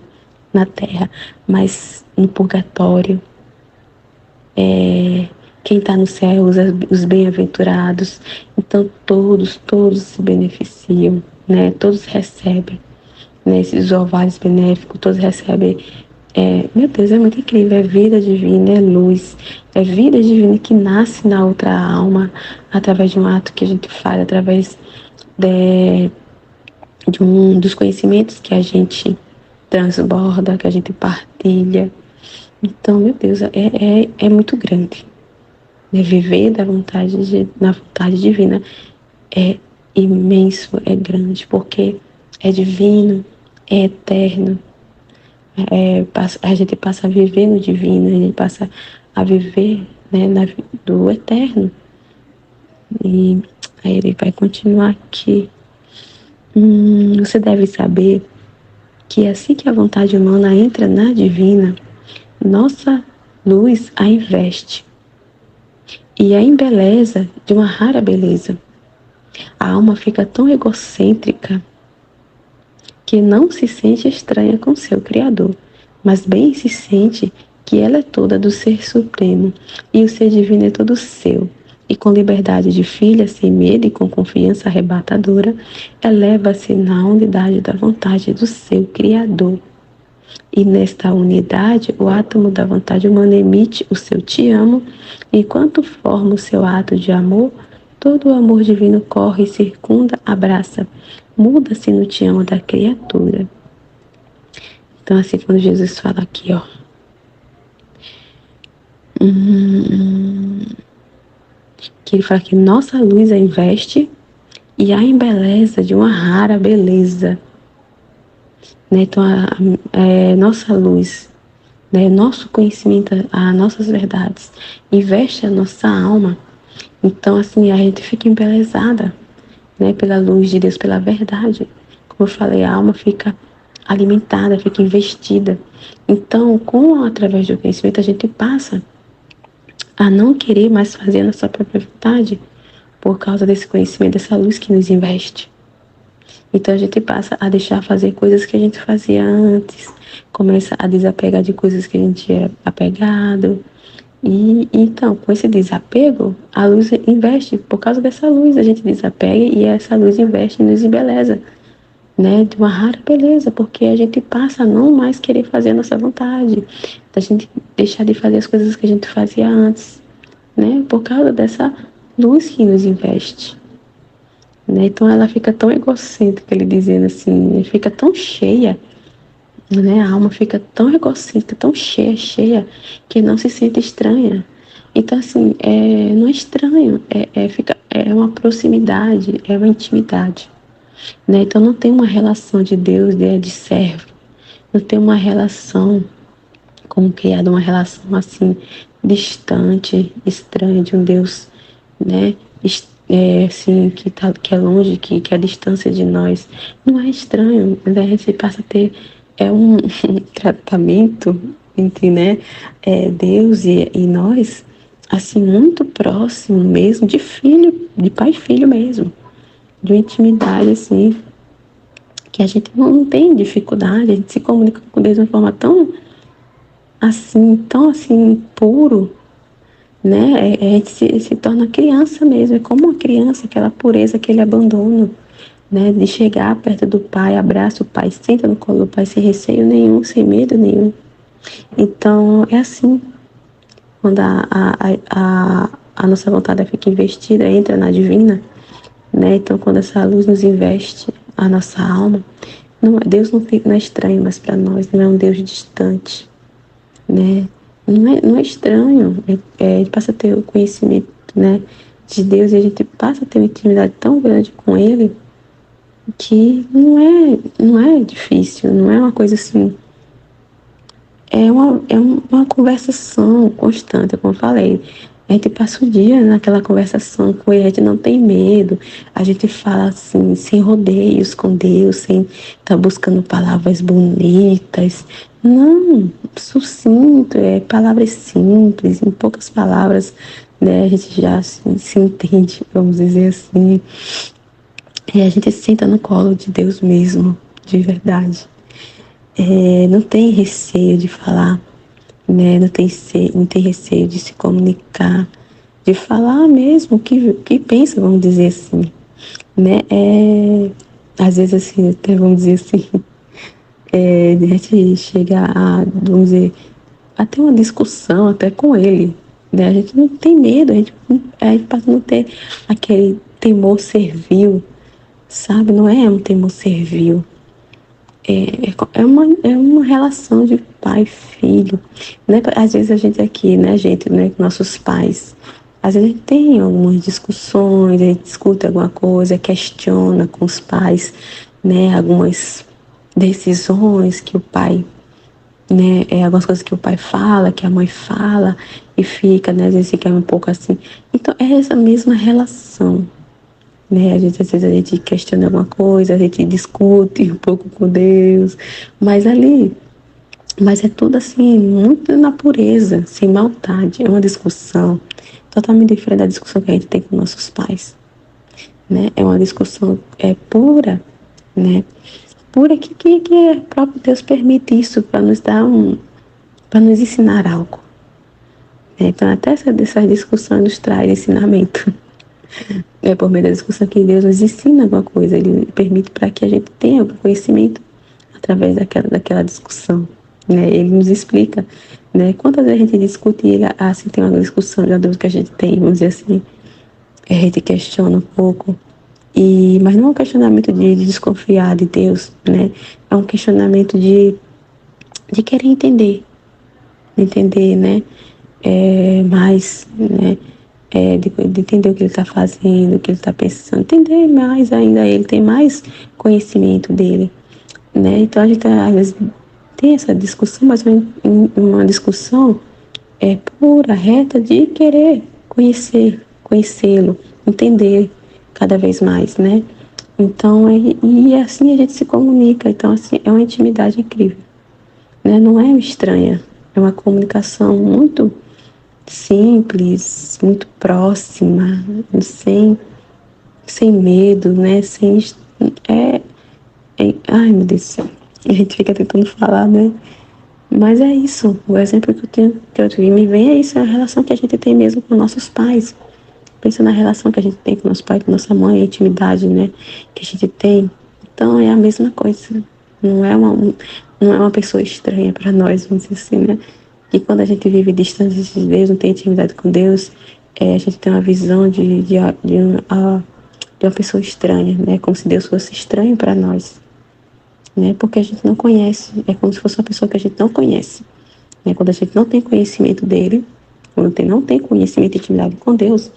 na Terra, mas no purgatório, quem está no céu, os bem-aventurados. Então todos se beneficiam, né? Todos recebem, né? Esses orvalhos benéficos, todos recebem. Meu Deus, é muito incrível, é vida divina, é luz, é vida divina que nasce na outra alma, através de um ato que a gente faz, através dos conhecimentos que a gente transborda, que a gente partilha. Então, meu Deus, é muito grande, né? Viver na vontade divina é imenso, é grande, porque é divino, é eterno. A gente passa a viver no divino, a gente passa a viver, né, do eterno. E aí ele vai continuar aqui. Você deve saber que assim que a vontade humana entra na divina, nossa luz a investe e a embeleza de uma rara beleza. A alma fica tão egocêntrica que não se sente estranha com seu Criador, mas bem se sente que ela é toda do Ser Supremo e o Ser Divino é todo seu. E com liberdade de filha, sem medo e com confiança arrebatadora, eleva-se na unidade da vontade do seu Criador. E nesta unidade, o átomo da vontade humana emite o seu te amo, enquanto forma o seu ato de amor, todo o amor divino corre, circunda, abraça, muda-se no te amo da criatura. Então, assim, quando Jesus fala aqui, ó, que ele fala que nossa luz a investe e a embeleza de uma rara beleza, né? Então, nossa luz, né? Nosso conhecimento, as nossas verdades, investe a nossa alma. Então, assim, a gente fica embelezada, né? Pela luz de Deus, pela verdade. Como eu falei, a alma fica alimentada, fica investida. Então, através do conhecimento, a gente passa a não querer mais fazer a nossa própria vontade por causa desse conhecimento, dessa luz que nos investe. Então a gente passa a deixar fazer coisas que a gente fazia antes, começa a desapegar de coisas que a gente era apegado. E então, com esse desapego, a luz investe, por causa dessa luz, a gente desapega e essa luz investe e nos embeleza, né? De uma rara beleza, porque a gente passa a não mais querer fazer a nossa vontade, a gente deixar de fazer as coisas que a gente fazia antes, né? Por causa dessa luz que nos investe. Né? Então ela fica tão egocêntrica, ele dizendo assim, fica tão cheia, né? A alma fica tão egocêntrica, tão cheia, cheia, que não se sente estranha. Então, assim, não é estranho, é uma proximidade, é uma intimidade. Né? Então não tem uma relação de Deus, de servo, não tem uma relação como criada, uma relação assim, distante, estranha de um Deus, né? Assim, que é longe, que é a distância de nós. Não é estranho, né? A gente passa a ter um tratamento entre, né, Deus e nós, assim, muito próximo mesmo, de filho, de pai e filho mesmo, de uma intimidade, assim, que a gente não tem dificuldade, a gente se comunica com Deus de uma forma tão assim, puro, né? A gente se torna criança mesmo, é como uma criança, aquela pureza, aquele abandono, né? De chegar perto do pai, abraça o pai, senta no colo do pai sem receio nenhum, sem medo nenhum. Então, é assim, quando a nossa vontade fica investida, entra na divina, né? Então, quando essa luz nos investe, a nossa alma, Deus não é estranho mais para nós, não é um Deus distante, né? Não é estranho, a gente passa a ter o conhecimento, né, de Deus, e a gente passa a ter uma intimidade tão grande com Ele que não é difícil, não é uma coisa assim, é uma conversação constante, como eu falei. A gente passa o dia naquela conversação com Ele, a gente não tem medo, a gente fala assim, sem rodeios com Deus, sem estar buscando palavras bonitas. Não, sucinto, palavras simples, em poucas palavras, né, a gente já se entende, vamos dizer assim. E a gente se senta no colo de Deus mesmo, de verdade. Não tem receio de falar, né? Não tem receio de se comunicar, de falar mesmo o que pensa, vamos dizer assim, né? Às vezes, assim, até vamos dizer assim, de a gente chega vamos dizer, a ter uma discussão até com ele, né? A gente não tem medo, a gente passa a não ter aquele temor servil, sabe? Não é um temor servil. É uma relação de pai e filho, né? Às vezes a gente aqui, né, com nossos pais, às vezes a gente tem algumas discussões, a gente discute alguma coisa, questiona com os pais, né, algumas decisões que o pai, né, algumas coisas que o pai fala, que a mãe fala, e fica, né, às vezes fica um pouco assim. Então é essa mesma relação, né? Às vezes a gente questiona alguma coisa, a gente discute um pouco com Deus, mas é tudo assim, muito na pureza, sem maldade. É uma discussão totalmente diferente da discussão que a gente tem com nossos pais, né? É uma discussão pura, né? Pura que o próprio Deus permite isso para nos para nos ensinar algo. Então até dessa discussão nos traz ensinamento. É por meio da discussão que Deus nos ensina alguma coisa, Ele permite para que a gente tenha algum conhecimento através daquela discussão. né? Ele nos explica, né? Quantas vezes a gente discute e ele, assim, tem uma discussão de Deus que a gente tem, vamos dizer assim, a gente questiona um pouco, mas não é um questionamento de desconfiar de Deus, né? É um questionamento de querer entender, né? Mais, né? De entender o que ele está fazendo, o que ele está pensando, entender mais ainda, ele tem mais conhecimento dele, né? Então a gente às vezes tem essa discussão, mas uma discussão pura, reta de querer conhecê-lo, entender cada vez mais, né? Então, e assim a gente se comunica. Então, assim, é uma intimidade incrível, né? Não é estranha, é uma comunicação muito simples, muito próxima, sem medo, né? É, ai, meu Deus do céu. A gente fica tentando falar, né? Mas é isso. O exemplo que me vem é isso, é a relação que a gente tem mesmo com nossos pais. Pensa na relação que a gente tem com nosso pai, com nossa mãe, a intimidade, né? Que a gente tem. Então é a mesma coisa. Não é uma, não é uma pessoa estranha para nós, vamos dizer assim, né? E quando a gente vive distante de Deus, não tem intimidade com Deus, a gente tem uma visão de uma pessoa estranha, né? Como se Deus fosse estranho para nós, né? Porque a gente não conhece, é como se fosse uma pessoa que a gente não conhece, né? Quando a gente não tem conhecimento dele, quando não tem conhecimento e intimidade com Deus,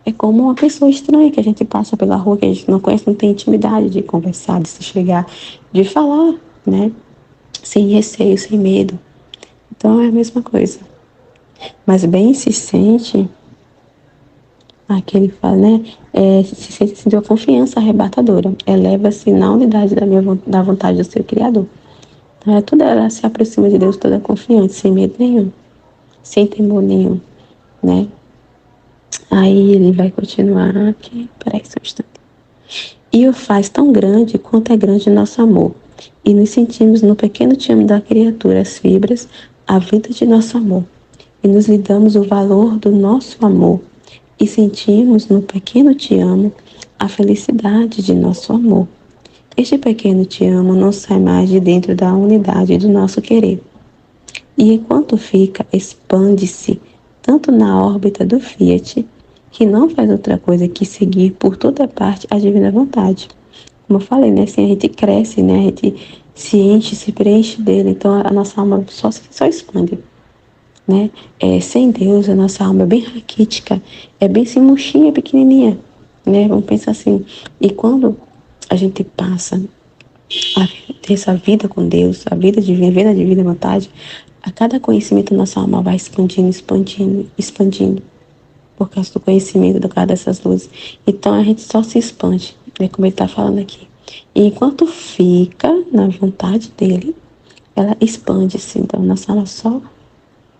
é como uma pessoa estranha que a gente passa pela rua, que a gente não conhece, não tem intimidade de conversar, de se chegar, de falar, né? Sem receio, sem medo. Então é a mesma coisa. Mas bem se sente, aqui ele fala, né? Se sente assim, de uma confiança arrebatadora. Eleva-se na unidade da vontade do seu Criador. Então, tudo ela se aproxima de Deus toda confiante, sem medo nenhum, sem temor nenhum, né? Aí ele vai continuar aqui, peraí só um instante. E o faz tão grande quanto é grande nosso amor. E nos sentimos no pequeno te amo da criatura as fibras, a vida de nosso amor. E nos lhe damos o valor do nosso amor. E sentimos no pequeno te amo a felicidade de nosso amor. Este pequeno te amo não sai mais de dentro da unidade do nosso querer. E enquanto fica, expande-se tanto na órbita do Fiat, que não faz outra coisa que seguir por toda parte a divina vontade. Como eu falei, né? Assim a gente cresce, né? A gente se enche, se preenche dele. Então a nossa alma só expande, né? Sem Deus, a nossa alma é bem raquítica, é bem assim, murchinha, pequenininha, né? Vamos pensar assim. E quando a gente passa a ter essa vida com Deus, a vida divina, a vida divina vontade, a cada conhecimento nossa alma vai expandindo, expandindo, expandindo, por causa do conhecimento do cada dessas luzes. Então a gente só se expande, né, como ele está falando aqui. E enquanto fica na vontade dele, ela expande-se. Então nossa alma só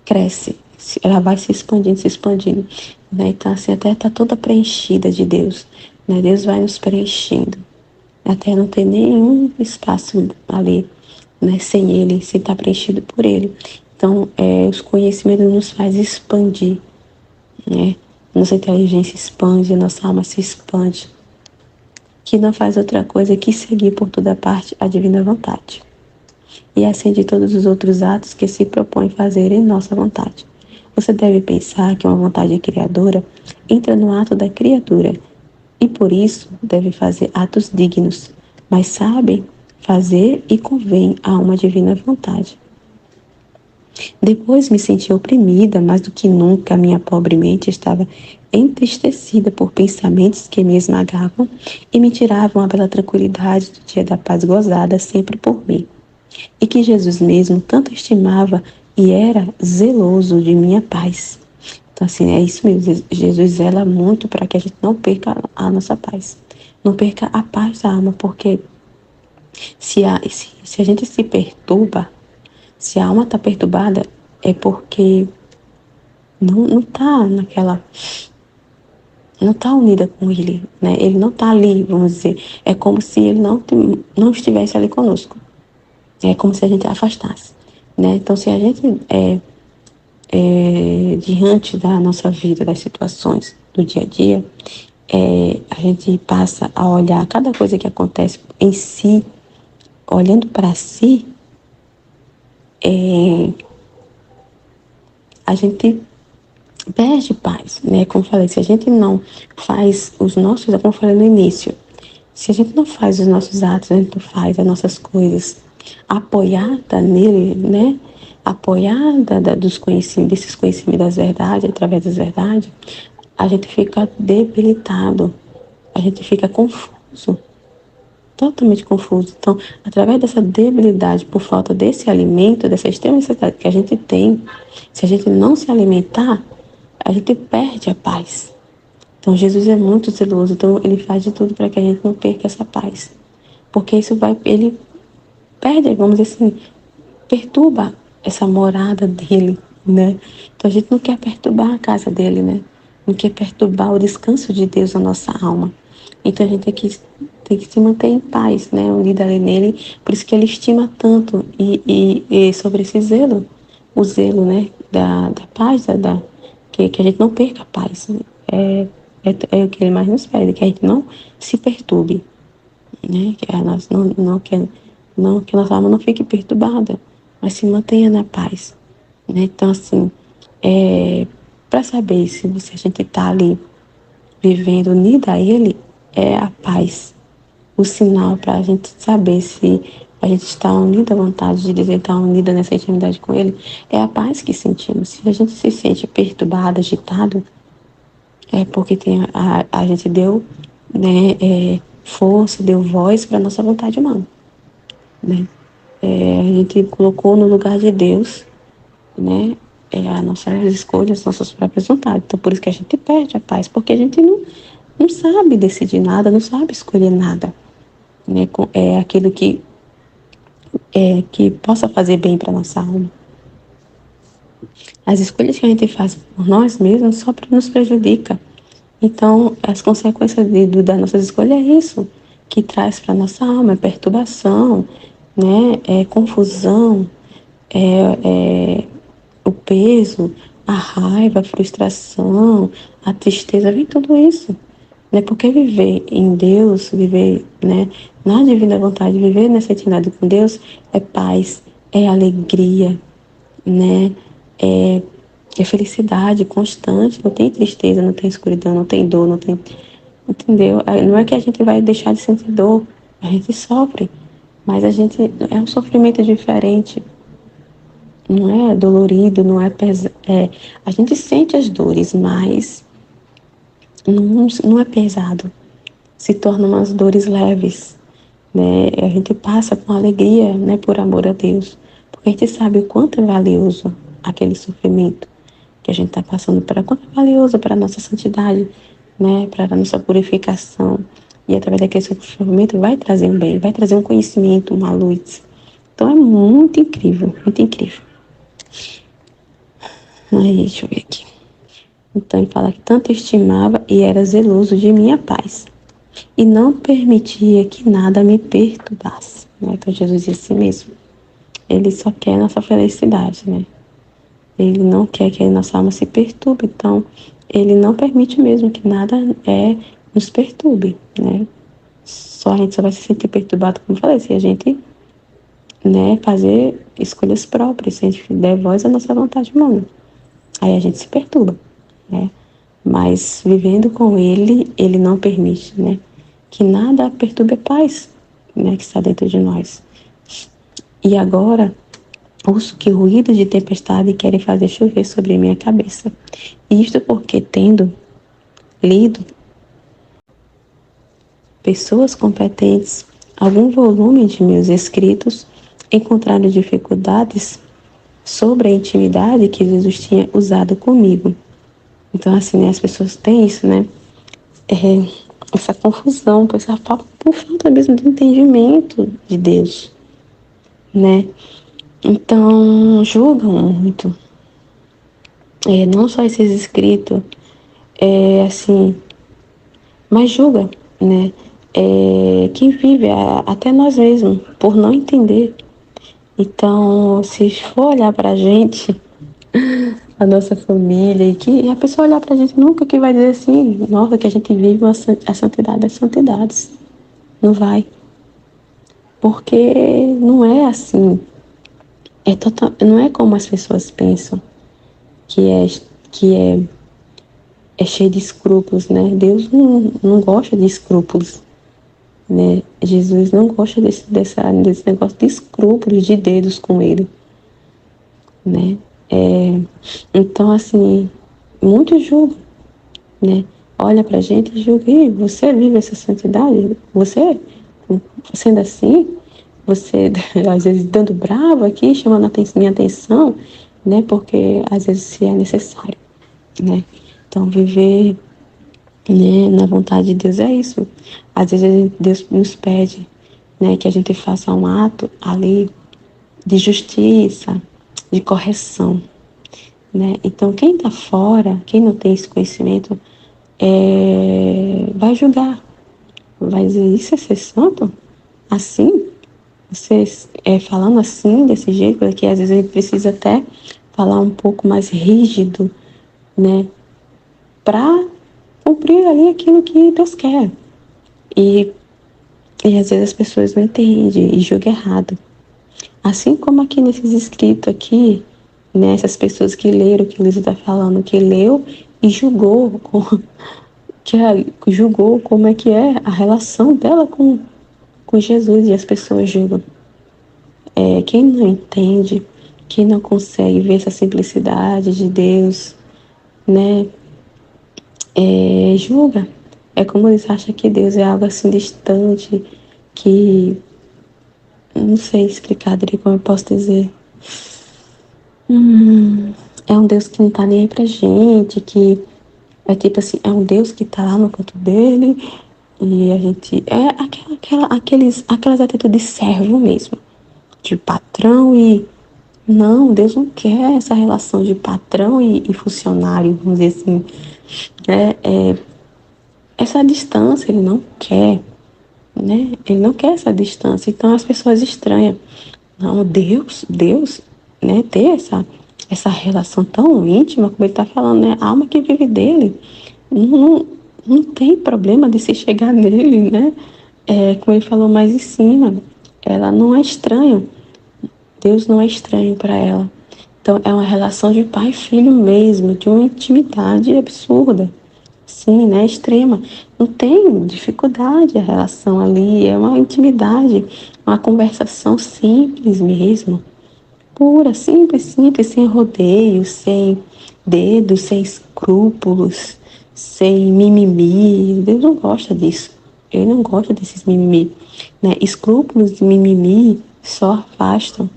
cresce, ela vai se expandindo, né? Então assim, até está toda preenchida de Deus, né? Deus vai nos preenchendo, até não ter nenhum espaço ali, né? Sem Ele, sem estar preenchido por Ele. Então, os conhecimentos nos faz expandir, né? Nossa inteligência expande, nossa alma se expande, que não faz outra coisa que seguir por toda parte a divina vontade. E assim de todos os outros atos que se propõe fazer em nossa vontade. Você deve pensar que uma vontade criadora entra no ato da criatura e por isso deve fazer atos dignos, mas sabe fazer e convém a uma divina vontade. Depois me senti oprimida, mais do que nunca minha pobre mente estava entristecida por pensamentos que me esmagavam e me tiravam a bela tranquilidade do dia da paz gozada sempre por mim, e que Jesus mesmo tanto estimava e era zeloso de minha paz. Então, assim, é isso mesmo. Jesus zela muito para que a gente não perca a nossa paz. Não perca a paz da alma, porque se a gente se perturba, se a alma está perturbada, é porque não está naquela. Não está unida com ele, né? Ele não está ali, vamos dizer. É como se ele não estivesse ali conosco. É como se a gente afastasse, né? Então, se a gente diante da nossa vida, das situações do dia a dia, a gente passa a olhar cada coisa que acontece em si, olhando para si, a gente perde paz, né? Como eu falei, se a gente não faz os nossos, como eu falei no início, se a gente não faz os nossos atos, a gente não faz as nossas coisas apoiada nele, né? Apoiada dos conhecimentos, desses conhecimentos das verdades, através das verdades, a gente fica debilitado, a gente fica confuso, totalmente confuso. Então, através dessa debilidade por falta desse alimento, dessa extrema necessidade que a gente tem, se a gente não se alimentar, a gente perde a paz. Então, Jesus é muito zeloso, então ele faz de tudo para que a gente não perca essa paz. Porque isso vai, ele perde, vamos dizer assim, perturba essa morada dele, né? Então a gente não quer perturbar a casa dele, né? Não quer perturbar o descanso de Deus na nossa alma. Então a gente tem que se manter em paz, né? Unida ali nele. Por isso que ele estima tanto e sobre esse zelo, o zelo, né? Da paz, que a gente não perca a paz. Né? É o que ele mais nos pede, que a gente não se perturbe, né? Que a nossa, não, que a nossa alma não fique perturbada, mas se mantenha na paz, né? Então, assim, para saber se a gente está ali vivendo unida a Ele, é a paz. O sinal para a gente saber se a gente está unida à vontade de Deus, está unida nessa intimidade com Ele, é a paz que sentimos. Se a gente se sente perturbado, agitado, é porque a gente deu, né, força, deu voz para a nossa vontade humana, né? A gente colocou no lugar de Deus, né? As nossas escolhas, as nossas próprias vontades. Então, por isso que a gente perde a paz, porque a gente não sabe decidir nada, não sabe escolher nada, né? É aquilo que possa fazer bem para nossa alma. As escolhas que a gente faz por nós mesmos só nos prejudica. Então, as consequências das nossas escolhas é isso que traz para nossa alma, é perturbação, né? É confusão, o peso, a raiva, a frustração, a tristeza, vem tudo isso. Né? Porque viver em Deus, viver, né, na divina vontade, viver nessa intimidade com Deus é paz, é alegria, né? É felicidade constante, não tem tristeza, não tem escuridão, não tem dor, não tem. Entendeu? Não é que a gente vai deixar de sentir dor, a gente sofre, mas a gente é um sofrimento diferente, não é dolorido, não é pesado. A gente sente as dores, mas não é pesado. Se tornam umas dores leves, né? A gente passa com alegria, né, por amor a Deus, porque a gente sabe o quanto é valioso aquele sofrimento que a gente está passando, para quanto é valioso para a nossa santidade, né, para a nossa purificação. E através daquele sofrimento vai trazer um bem, vai trazer um conhecimento, uma luz. Então é muito incrível, muito incrível. Aí, deixa eu ver aqui. Então ele fala que tanto estimava e era zeloso de minha paz, e não permitia que nada me perturbasse. Né? Então Jesus disse assim mesmo. Ele só quer nossa felicidade, né? Ele não quer que a nossa alma se perturbe, então ele não permite mesmo que nada nos perturbe, né? A gente só vai se sentir perturbado, como eu falei, se a gente, né, fazer escolhas próprias, se a gente der voz à nossa vontade humana. Aí a gente se perturba, né? Mas vivendo com ele, ele não permite, né, que nada perturbe a paz, né, que está dentro de nós. E agora, ouço que ruído de tempestade querem fazer chover sobre minha cabeça. Isto porque, tendo lido pessoas competentes algum volume de meus escritos, encontraram dificuldades sobre a intimidade que Jesus tinha usado comigo. Então, assim, né, as pessoas têm isso, né? Essa confusão, por falta mesmo de entendimento de Deus, né? Então, julgam muito. Não só esses escritos, assim, mas julga, né? Quem vive, até nós mesmos, por não entender. Então, se for olhar pra gente, a nossa família, e a pessoa olhar pra gente nunca que vai dizer assim, nossa, que a gente vive a santidade das santidades. Não vai. Porque não é assim. não é como as pessoas pensam, que é, que é, é cheio de escrúpulos, né? Deus não gosta de escrúpulos, né? Jesus não gosta desse negócio de escrúpulos, de dedos com ele, né? Então, assim, muitos julgam, né? Olha pra gente e julga, e você vive essa santidade? Você, sendo assim, você, às vezes, dando bravo aqui, chamando minha atenção, né? Porque, às vezes, se é necessário, né? Então, viver, né, na vontade de Deus é isso. Às vezes, Deus nos pede, né, que a gente faça um ato ali de justiça, de correção, né? Então, quem está fora, quem não tem esse conhecimento, vai julgar, vai dizer, isso é ser santo? Assim? Você falando assim, desse jeito, porque às vezes a gente precisa até falar um pouco mais rígido, né? Para cumprir ali aquilo que Deus quer. E, e às vezes as pessoas não entendem e julgam errado. Assim como aqui nesses escritos aqui, né, essas pessoas que leram o que Luísa está falando, que leu e julgou, julgou como é que é a relação dela com Jesus, e as pessoas julgam. Quem não entende, quem não consegue ver essa simplicidade de Deus, né, julga. É como eles acham que Deus é algo assim distante, que não sei explicar direito como eu posso dizer. É um Deus que não tá nem aí pra gente, que é tipo assim, é um Deus que tá lá no canto dele, e a gente. É aquelas atitudes de servo mesmo, de patrão e. Não, Deus não quer essa relação de patrão e funcionário, vamos dizer assim. Essa distância ele não quer, né? Ele não quer essa distância. Então as pessoas estranham. Não, Deus, né? Ter essa relação tão íntima, como ele está falando, né? A alma que vive dele. Não, não tem problema de se chegar nele, né? Como ele falou mais em cima, ela não é estranha. Deus não é estranho para ela. Então é uma relação de pai e filho mesmo, de uma intimidade absurda. Sim, né? Extrema. Não tem dificuldade a relação ali, é uma intimidade, uma conversação simples mesmo, pura, simples, simples, sem rodeios, sem dedos, sem escrúpulos, sem mimimi. Deus não gosta disso. Ele não gosta desses mimimi, né? Escrúpulos e mimimi só afastam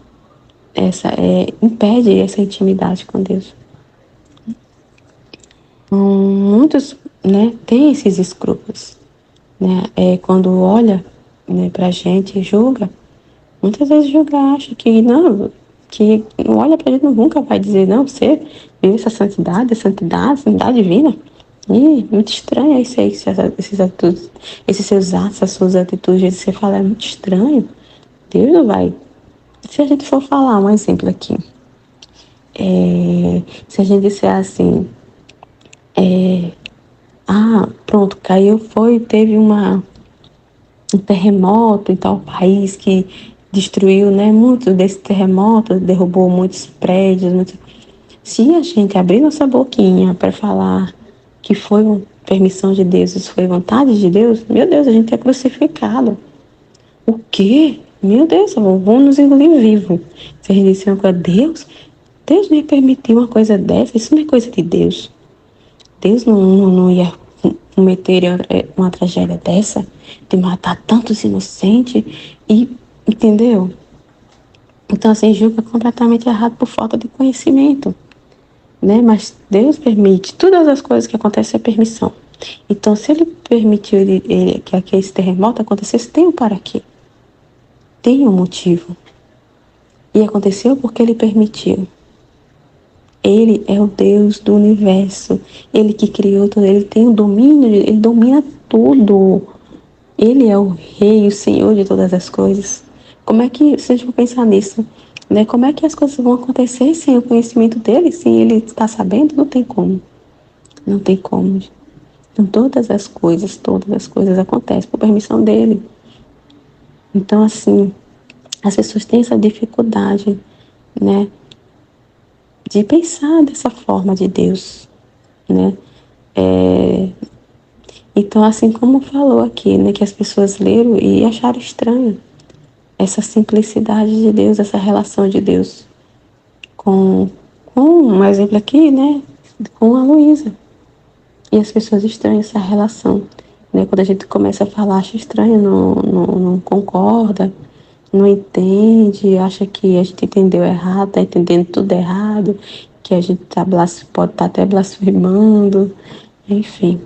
impede essa intimidade com Deus. Muitos, né, têm esses escrúpulos, né? Quando olha, né, pra gente e julga, muitas vezes julga, acha que não olha pra gente, nunca vai dizer, não, você vive essa santidade divina. E muito estranho isso aí, esses atitudes, esses seus atos, as suas atitudes, você fala, é muito estranho. Deus não vai. Se a gente for falar um exemplo aqui, se a gente disser assim, pronto, caiu, teve um terremoto em tal país que destruiu, né, muito desse terremoto, derrubou muitos prédios. Se a gente abrir nossa boquinha para falar que foi uma permissão de Deus, isso foi vontade de Deus, meu Deus, a gente é crucificado. O quê? Meu Deus, vão nos engolir vivo. Se a gente disser uma coisa, Deus não ia permitir uma coisa dessa, isso não é coisa de Deus. Deus não ia cometer uma tragédia dessa, de matar tantos inocentes, entendeu? Então, assim, julga completamente errado por falta de conhecimento, né? Mas Deus permite, todas as coisas que acontecem é permissão. Então, se Ele permitiu que esse terremoto acontecesse, tem um para quê? Tem um motivo. E aconteceu porque Ele permitiu. Ele é o Deus do universo. Ele que criou tudo. Ele tem o domínio, ele domina tudo. Ele é o rei, o senhor de todas as coisas. Como é que, se a gente for pensar nisso, né? Como é que as coisas vão acontecer sem o conhecimento dele, sem ele estar sabendo? Não tem como. Não tem como. Então, todas as coisas acontecem por permissão dele. Então, assim, as pessoas têm essa dificuldade, né? De pensar dessa forma de Deus, né? Então, assim como falou aqui, né, que as pessoas leram e acharam estranho essa simplicidade de Deus, essa relação de Deus com, com um exemplo aqui, né, com a Luísa. E as pessoas estranham essa relação, né? Quando a gente começa a falar, acha estranho, não concorda, não entende, acha que a gente entendeu errado, tá entendendo tudo errado, que a gente pode estar até blasfemando, enfim.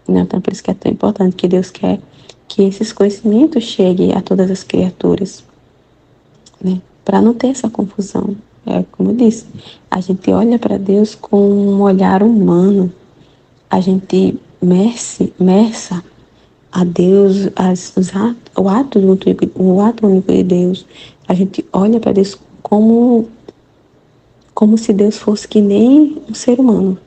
Né? Então, por isso que é tão importante que Deus quer que esses conhecimentos cheguem a todas as criaturas, né? Para não ter essa confusão. É como eu disse, a gente olha para Deus com um olhar humano, a gente merça a Deus, o ato único de Deus. A gente olha para Deus como se Deus fosse que nem um ser humano,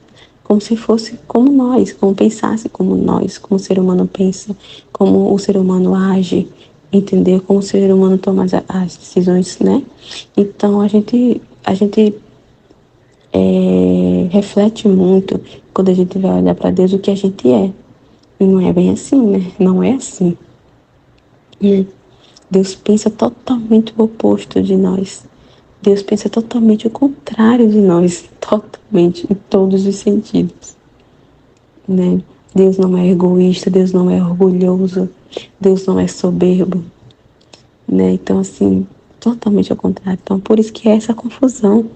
como se fosse como nós, como pensasse como nós, como o ser humano pensa, como o ser humano age, entender como o ser humano toma as decisões, né? Então a gente reflete muito quando a gente vai olhar para Deus o que a gente é. E não é bem assim, né? Não é assim. E Deus pensa totalmente o oposto de nós. Deus pensa totalmente o contrário de nós, totalmente, em todos os sentidos, né? Deus não é egoísta, Deus não é orgulhoso, Deus não é soberbo, né? Então, assim, totalmente ao contrário. Então, por isso que é essa confusão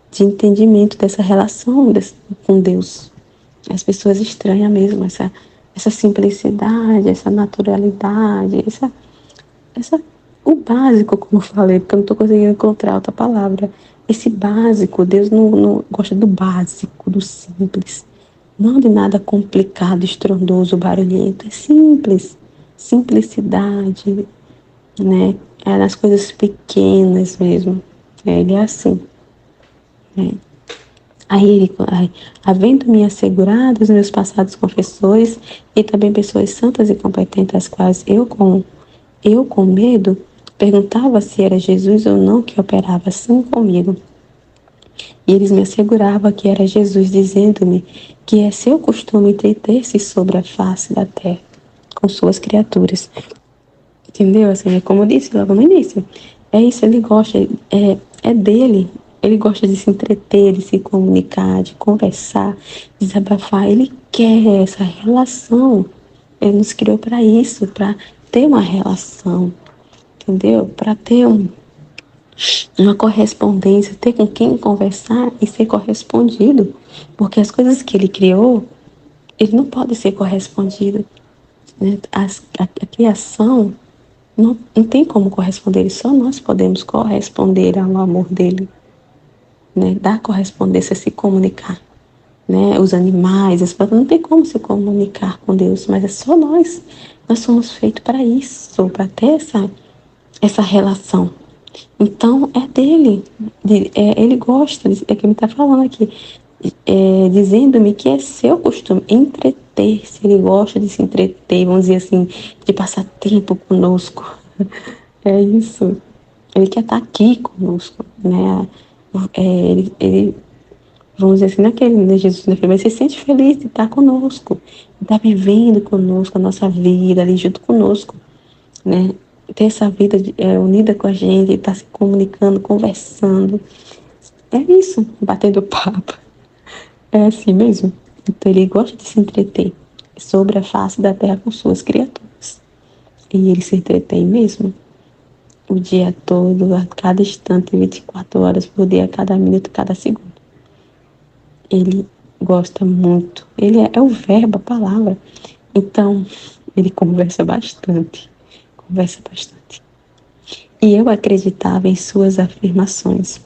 de entendimento dessa relação com Deus. As pessoas estranham mesmo essa simplicidade, essa naturalidade, o básico, como eu falei, porque eu não estou conseguindo encontrar outra palavra. Esse básico, Deus não gosta do básico, do simples. Não de nada complicado, estrondoso, barulhento. É simples. Simplicidade, né? É nas coisas pequenas mesmo. Ele é assim. Né? Havendo-me assegurado os meus passados confessores e também pessoas santas e competentes, as quais eu com medo, perguntava se era Jesus ou não que operava assim comigo. E eles me asseguravam que era Jesus, dizendo-me que é seu costume entreter-se sobre a face da terra com suas criaturas. Entendeu? Assim, é como eu disse logo no início. É isso, ele gosta, é dele. Ele gosta de se entreter, de se comunicar, de conversar, desabafar. Ele quer essa relação. Ele nos criou para isso, para ter uma relação, entendeu? Para ter uma correspondência, ter com quem conversar e ser correspondido. Porque as coisas que ele criou, ele não pode ser correspondido. Né? A criação não tem como corresponder, só nós podemos corresponder ao amor dele, né? Dar correspondência, se comunicar. Né? Os animais, as plantas, não tem como se comunicar com Deus, mas é só nós. Nós somos feitos para isso, para ter essa relação. Então, é dele. Ele gosta, é que ele está falando aqui, dizendo-me que é seu costume entreter-se. Ele gosta de se entreter, vamos dizer assim, de passar tempo conosco. É isso. Ele quer estar aqui conosco, né? Vamos dizer assim, naquele, né, Jesus, né, mas se sente feliz de estar conosco, de estar vivendo conosco a nossa vida ali junto conosco, né? Ter essa vida unida com a gente, estar se comunicando, conversando. É isso, batendo papo. É assim mesmo. Então ele gosta de se entreter sobre a face da terra com suas criaturas. E ele se entretém mesmo o dia todo, a cada instante, 24 horas por dia, a cada minuto, a cada segundo. Ele gosta muito. Ele é o verbo, a palavra. Então, ele conversa bastante. Conversa bastante. E eu acreditava em suas afirmações.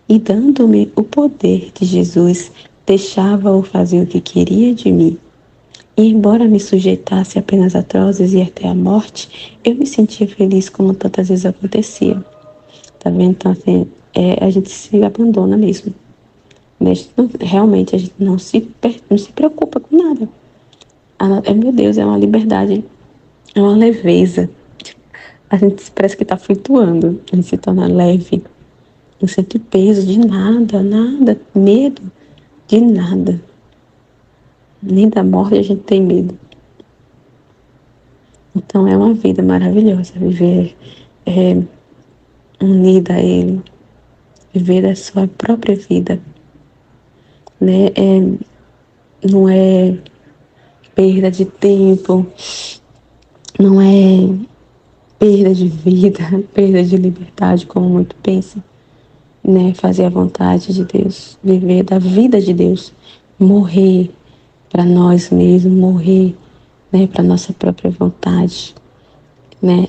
E dando-me o poder de Jesus, deixava-o fazer o que queria de mim. E embora me sujeitasse apenas a atrozes e até a morte, eu me sentia feliz como tantas vezes acontecia. Tá vendo? Então, assim, a gente se abandona mesmo. Realmente a gente não se preocupa com nada. Meu Deus, é uma liberdade, é uma leveza. A gente parece que está flutuando, a gente se torna leve, não sente peso de nada, nada, medo de nada. Nem da morte a gente tem medo. Então é uma vida maravilhosa, viver unida a Ele, viver a sua própria vida, né? Não é perda de tempo, não é perda de vida, perda de liberdade, como muito pensa, né? Fazer a vontade de Deus, viver da vida de Deus, morrer para nós mesmos, morrer, né, para nossa própria vontade, né?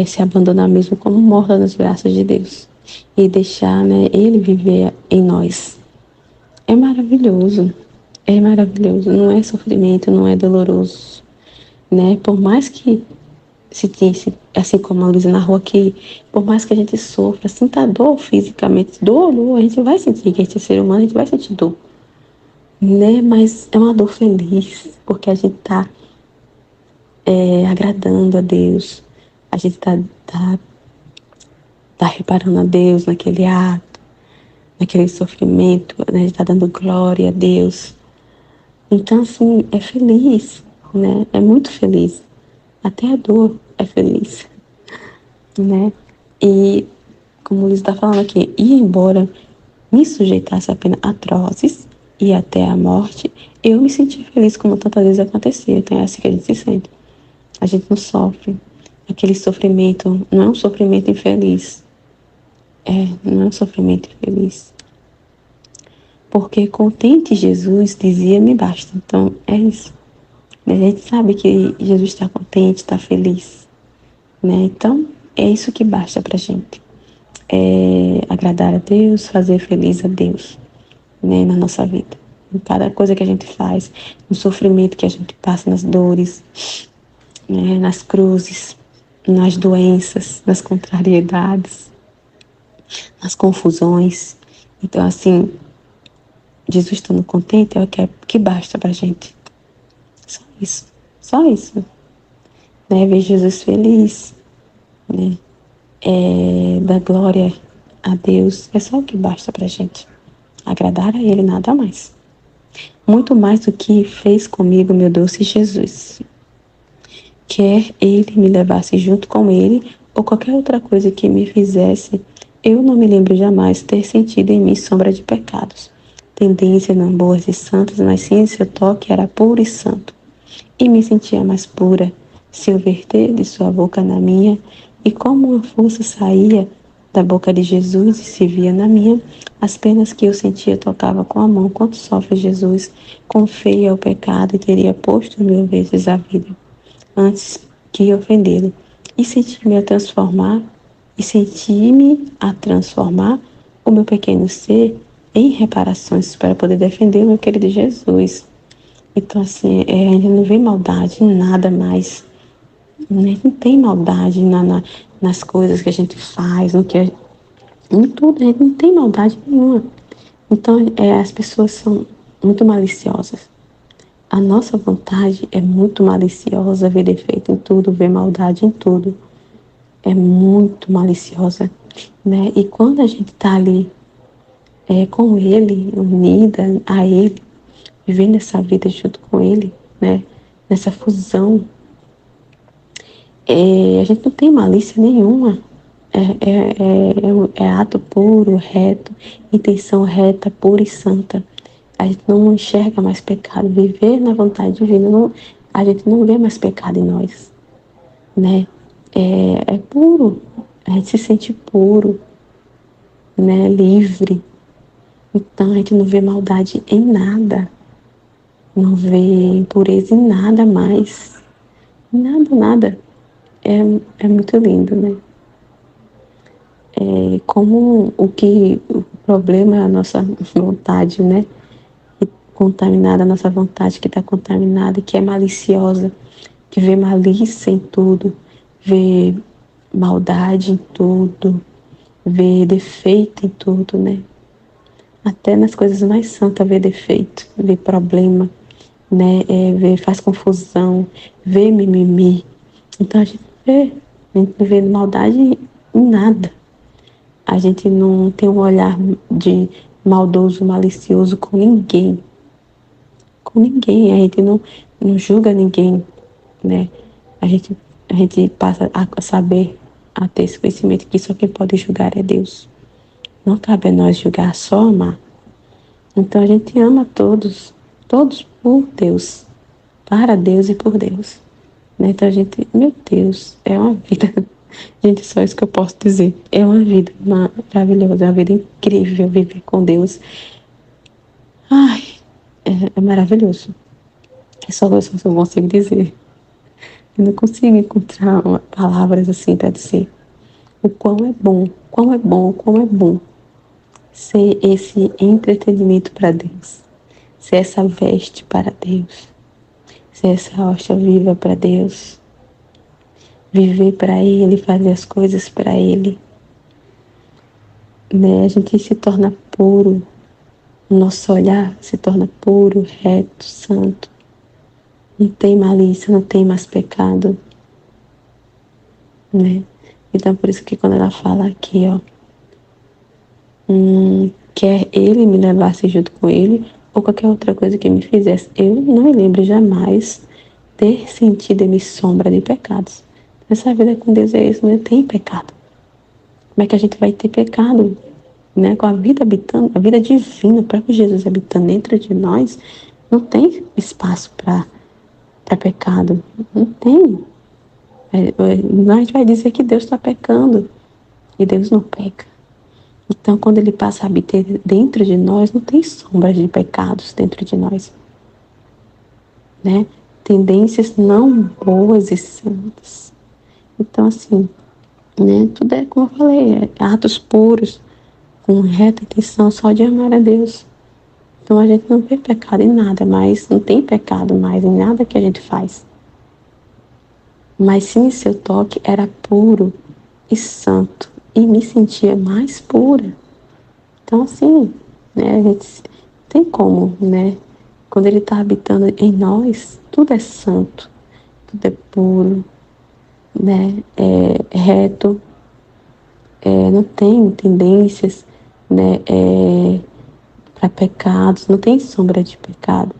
Se abandonar mesmo como morta nas graças de Deus e deixar, né, Ele viver em nós. É maravilhoso, é maravilhoso. Não é sofrimento, não é doloroso, né? Por mais que se disse, assim como a Luísa narrou aqui, por mais que a gente sofra, sinta dor fisicamente, dor, a gente vai sentir, que a gente é ser humano, a gente vai sentir dor, né? Mas é uma dor feliz, porque a gente está agradando a Deus, a gente tá reparando a Deus naquele ato, naquele sofrimento, né? A gente está dando glória a Deus. Então, assim, é feliz, né? É muito feliz. Até a dor é feliz, né? E, como o Luiz está falando aqui, e embora me sujeitasse a pena atrozes e até a morte, eu me senti feliz como tantas vezes acontecia. Então é assim que a gente se sente. A gente não sofre. Aquele sofrimento não é um sofrimento infeliz. Não é um sofrimento infeliz. Porque contente Jesus dizia, me basta. Então é isso. A gente sabe que Jesus está contente, está feliz, né? Então é isso que basta pra gente. Agradar a Deus, fazer feliz a Deus, né, na nossa vida. Em cada coisa que a gente faz, no sofrimento que a gente passa, nas dores, né, nas cruzes, nas doenças, nas contrariedades, nas confusões. Então, assim, Jesus estando contente é o que basta pra gente. Só isso. Só isso. Né? Ver Jesus feliz, né? Dar glória a Deus. É só o que basta pra gente. Agradar a Ele, nada mais. Muito mais do que fez comigo, meu doce Jesus. Quer Ele me levasse junto com Ele, ou qualquer outra coisa que me fizesse, eu não me lembro jamais ter sentido em mim sombra de pecados. Tendências não boas e santas, mas sim seu toque era puro e santo. E me sentia mais pura, se o verter de sua boca na minha, e como uma força saía da boca de Jesus e se via na minha, as penas que eu sentia tocava com a mão, quanto sofre Jesus, com feia o pecado e teria posto 1000 vezes a vida, antes que ofendê-lo. E senti-me a transformar o meu pequeno ser em reparações para poder defender o meu querido Jesus. Então, assim, a gente não vê maldade em nada mais. Né? Não tem maldade nas coisas que a gente faz, em tudo, a gente não tem maldade nenhuma. Então, as pessoas são muito maliciosas. A nossa vontade é muito maliciosa, ver defeito em tudo, ver maldade em tudo. É muito maliciosa, né? E quando a gente está ali com Ele, unida a Ele, vivendo essa vida junto com Ele, né? Nessa fusão, a gente não tem malícia nenhuma. É ato puro, reto, intenção reta, pura e santa. A gente não enxerga mais pecado. Viver na vontade divina, a gente não vê mais pecado em nós, né? É puro. A gente se sente puro, né? Livre. Então a gente não vê maldade em nada. Não vê impureza em nada mais. Nada, nada. É muito lindo, né? Como o problema é a nossa vontade, né? Contaminada, a nossa vontade que está contaminada, que é maliciosa, que vê malícia em tudo, vê maldade em tudo, vê defeito em tudo, né? Até nas coisas mais santas vê defeito, vê problema, né? Faz confusão, vê mimimi. Então a gente não vê maldade em nada. A gente não tem um olhar de maldoso, malicioso com ninguém. Com ninguém. A gente não julga ninguém, né? A gente, a gente passa a saber, a ter esse conhecimento que só quem pode julgar é Deus. Não cabe a nós julgar, só amar. Então a gente ama todos, todos por Deus, para Deus e por Deus. Né? Então a gente, meu Deus, é uma vida. Gente, só isso que eu posso dizer. É uma vida maravilhosa, é uma vida incrível viver com Deus. Ai, é maravilhoso. É só isso que eu consigo dizer. Eu não consigo encontrar palavras assim para dizer o quão é bom, quão é bom, quão é bom ser esse entretenimento para Deus, ser essa veste para Deus, ser essa hóstia viva para Deus, viver para Ele, fazer as coisas para Ele. Né? A gente se torna puro, o nosso olhar se torna puro, reto, santo. Não tem malícia, não tem mais pecado. Né? Então, por isso que quando ela fala aqui, ó, quer ele me levasse junto com ele, ou qualquer outra coisa que me fizesse, eu não me lembro jamais ter sentido em mim sombra de pecados. Essa vida com Deus é isso, não tem pecado. Como é que a gente vai ter pecado? Né? Com a vida habitando, a vida divina, o próprio Jesus habitando dentro de nós, não tem espaço para pecado. Não tem. A gente vai dizer que Deus está pecando. E Deus não peca. Então, quando Ele passa a habitar dentro de nós, não tem sombras de pecados dentro de nós. Né? Tendências não boas e santas. Então, assim, né? Tudo é, como eu falei, atos puros, com reta intenção só de amar a Deus. Então, a gente não vê pecado em nada mais, não tem pecado mais em nada que a gente faz. Mas sim, seu toque era puro e santo, e me sentia mais pura. Então, assim, né, a gente tem como, né? Quando Ele está habitando em nós, tudo é santo, tudo é puro, né? É reto, não tem tendências, né? Para pecados, não tem sombra de pecado.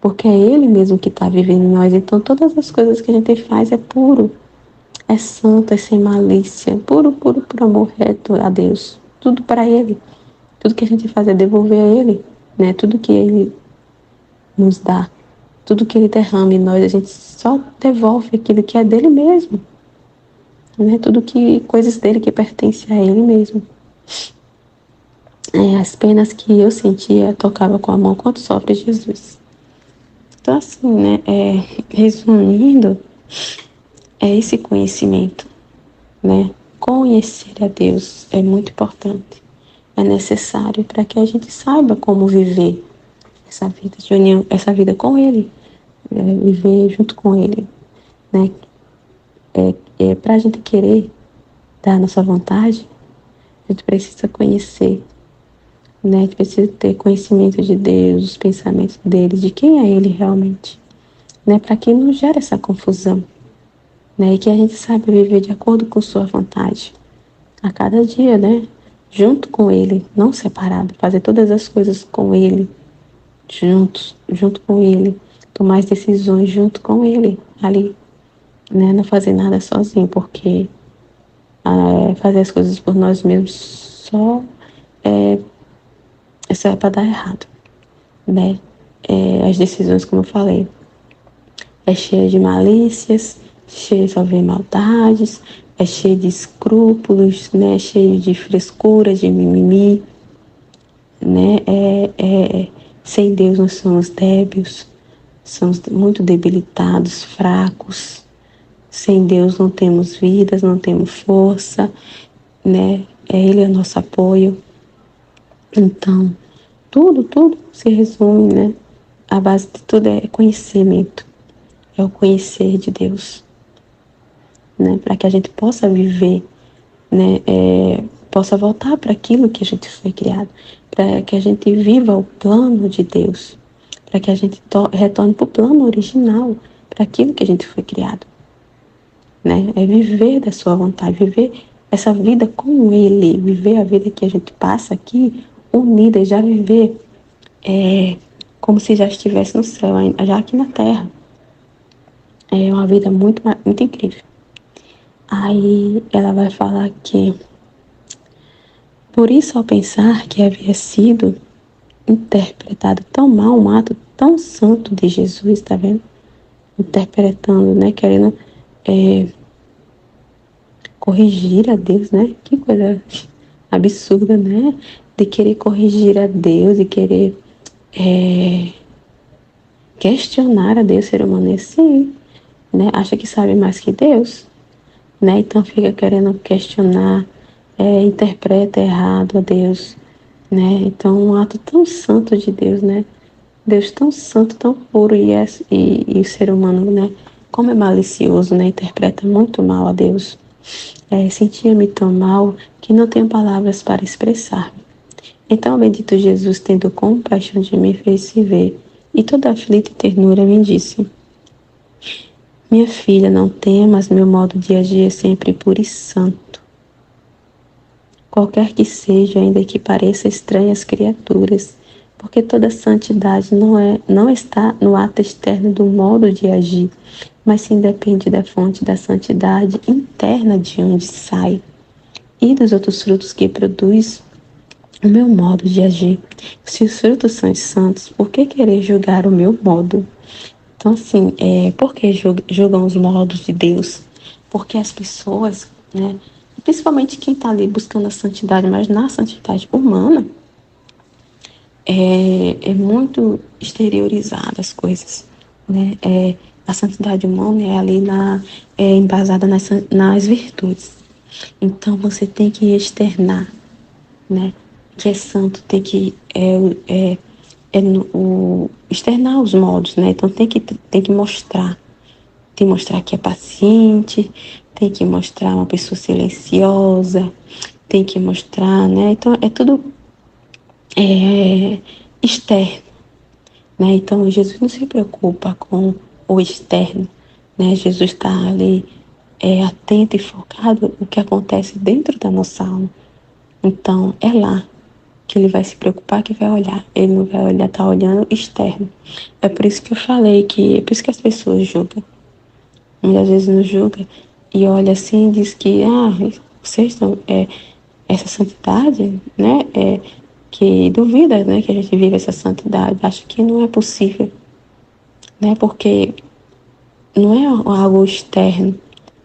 Porque é Ele mesmo que está vivendo em nós. Então, todas as coisas que a gente faz é puro, é santo, é sem malícia, puro, puro, por amor reto a Deus. Tudo para Ele. Tudo que a gente faz é devolver a Ele, né? Tudo que Ele nos dá, tudo que Ele derrama em nós, a gente só devolve aquilo que é dele mesmo, né? Tudo que coisas dele que pertence a Ele mesmo. As penas que eu sentia, tocava com a mão quando sofre Jesus. Então, assim, né? Resumindo, é esse conhecimento, né? Conhecer a Deus é muito importante. É necessário para que a gente saiba como viver essa vida de união, essa vida com Ele, viver junto com Ele, né? Para a gente querer dar a nossa vontade, a gente precisa conhecer, né? A gente precisa ter conhecimento de Deus, os pensamentos dele, de quem é Ele realmente, né? Para que não gere essa confusão, né? E que a gente saiba viver de acordo com sua vontade, a cada dia, né? Junto com Ele, não separado, fazer todas as coisas com Ele, junto com Ele, tomar as decisões junto com Ele, ali, né? Não fazer nada sozinho, porque fazer as coisas por nós mesmos só é para dar errado, né? As decisões, como eu falei, é cheia de malícias, cheia só vê maldades, é cheio de escrúpulos, né? Cheio de frescura, de mimimi, né? Sem Deus nós somos débeis, somos muito debilitados, fracos. Sem Deus não temos vidas, não temos força, né? Ele é o nosso apoio. Então, tudo se resume, né? A base de tudo é conhecimento, é o conhecer de Deus, né? Para que a gente possa viver, né? Possa voltar para aquilo que a gente foi criado, para que a gente viva o plano de Deus, para que a gente retorne para o plano original, para aquilo que a gente foi criado. né? É viver da sua vontade, viver essa vida com Ele, viver a vida que a gente passa aqui unida, já viver como se já estivesse no céu, já aqui na terra. É uma vida muito incrível. Aí ela vai falar que, por isso, ao pensar que havia sido interpretado tão mal, um ato tão santo de Jesus, tá vendo? Interpretando, né? Querendo corrigir a Deus, né? Que coisa absurda, né? De querer corrigir a Deus, de querer questionar a Deus, ser humano é assim, né? Acha que sabe mais que Deus, né? Então fica querendo questionar, interpreta errado a Deus, né? Então um ato tão santo de Deus, né? Deus tão santo, tão puro e o ser humano, né? Como é malicioso, né? Interpreta muito mal a Deus. Sentia-me tão mal que não tenho palavras para expressar-me. Então o bendito Jesus, tendo compaixão de mim, fez-se ver, e toda aflita e ternura me disse: minha filha, não temas, meu modo de agir é sempre puro e santo. Qualquer que seja, ainda que pareça estranha às criaturas, porque toda santidade não está no ato externo do modo de agir, mas sim depende da fonte da santidade interna de onde sai, e dos outros frutos que produz o meu modo de agir. Se os frutos são santos, por que querer julgar o meu modo? Então, assim, por que julgam os modos de Deus? Porque as pessoas, né, principalmente quem está ali buscando a santidade, mas na santidade humana, é muito exteriorizada as coisas, né? A santidade humana é ali embasada nas virtudes. Então, você tem que externar, né? Que é santo, tem que externar os modos, né? Então tem que mostrar, tem que mostrar que é paciente, tem que mostrar uma pessoa silenciosa, tem que mostrar, né? Então é tudo externo, né? Então Jesus não se preocupa com o externo, né? Jesus está ali atento e focado no que acontece dentro da nossa alma. Então é lá que ele vai se preocupar, que vai olhar. Ele não vai olhar, tá olhando externo. É por isso que eu falei é por isso que as pessoas julgam. Muitas vezes não julga e olha assim e diz que, vocês estão, essa santidade, né, que duvida, né, que a gente vive essa santidade. Acho que não é possível, né, porque não é algo externo.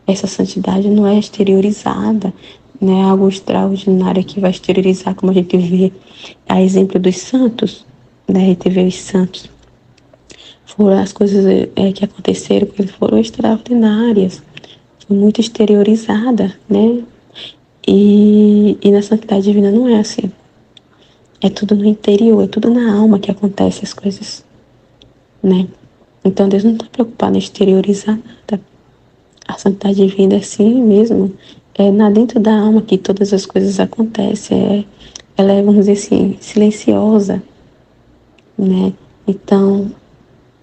Essa santidade não é exteriorizada, não é algo extraordinário que vai exteriorizar, como a gente vê a exemplo dos santos, né? A gente vê os santos. Foram as coisas que aconteceram, que foram extraordinárias, foi muito exteriorizada, né? E na santidade divina não é assim. É tudo no interior, é tudo na alma que acontece as coisas, né? Então Deus não está preocupado em exteriorizar nada. A santidade divina é assim mesmo. É dentro da alma que todas as coisas acontecem. Ela é, vamos dizer assim, silenciosa, né? Então,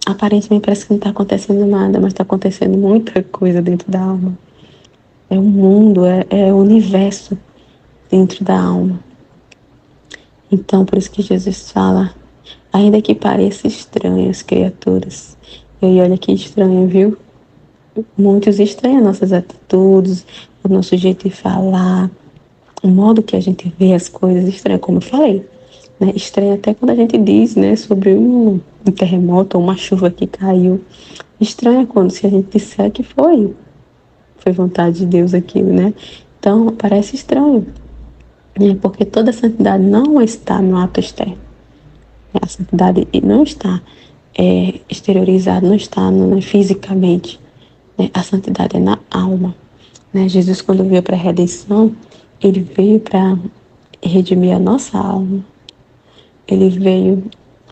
aparentemente parece que não está acontecendo nada, mas está acontecendo muita coisa dentro da alma. É o mundo, é o universo dentro da alma. Então, por isso que Jesus fala, ainda que pareça estranho as criaturas. E olha que estranho, viu? Muitos estranham nossas atitudes, o nosso jeito de falar, o modo que a gente vê as coisas. Estranho, como eu falei, né? Estranho até quando a gente diz, né, sobre um terremoto ou uma chuva que caiu. Estranho quando se a gente disser que foi vontade de Deus aquilo, né? Então, parece estranho, né? Porque toda a santidade não está no ato externo. A santidade não está exteriorizada, não está fisicamente. Né? A santidade é na alma. Né? Jesus, quando veio para a redenção, ele veio para redimir a nossa alma. Ele veio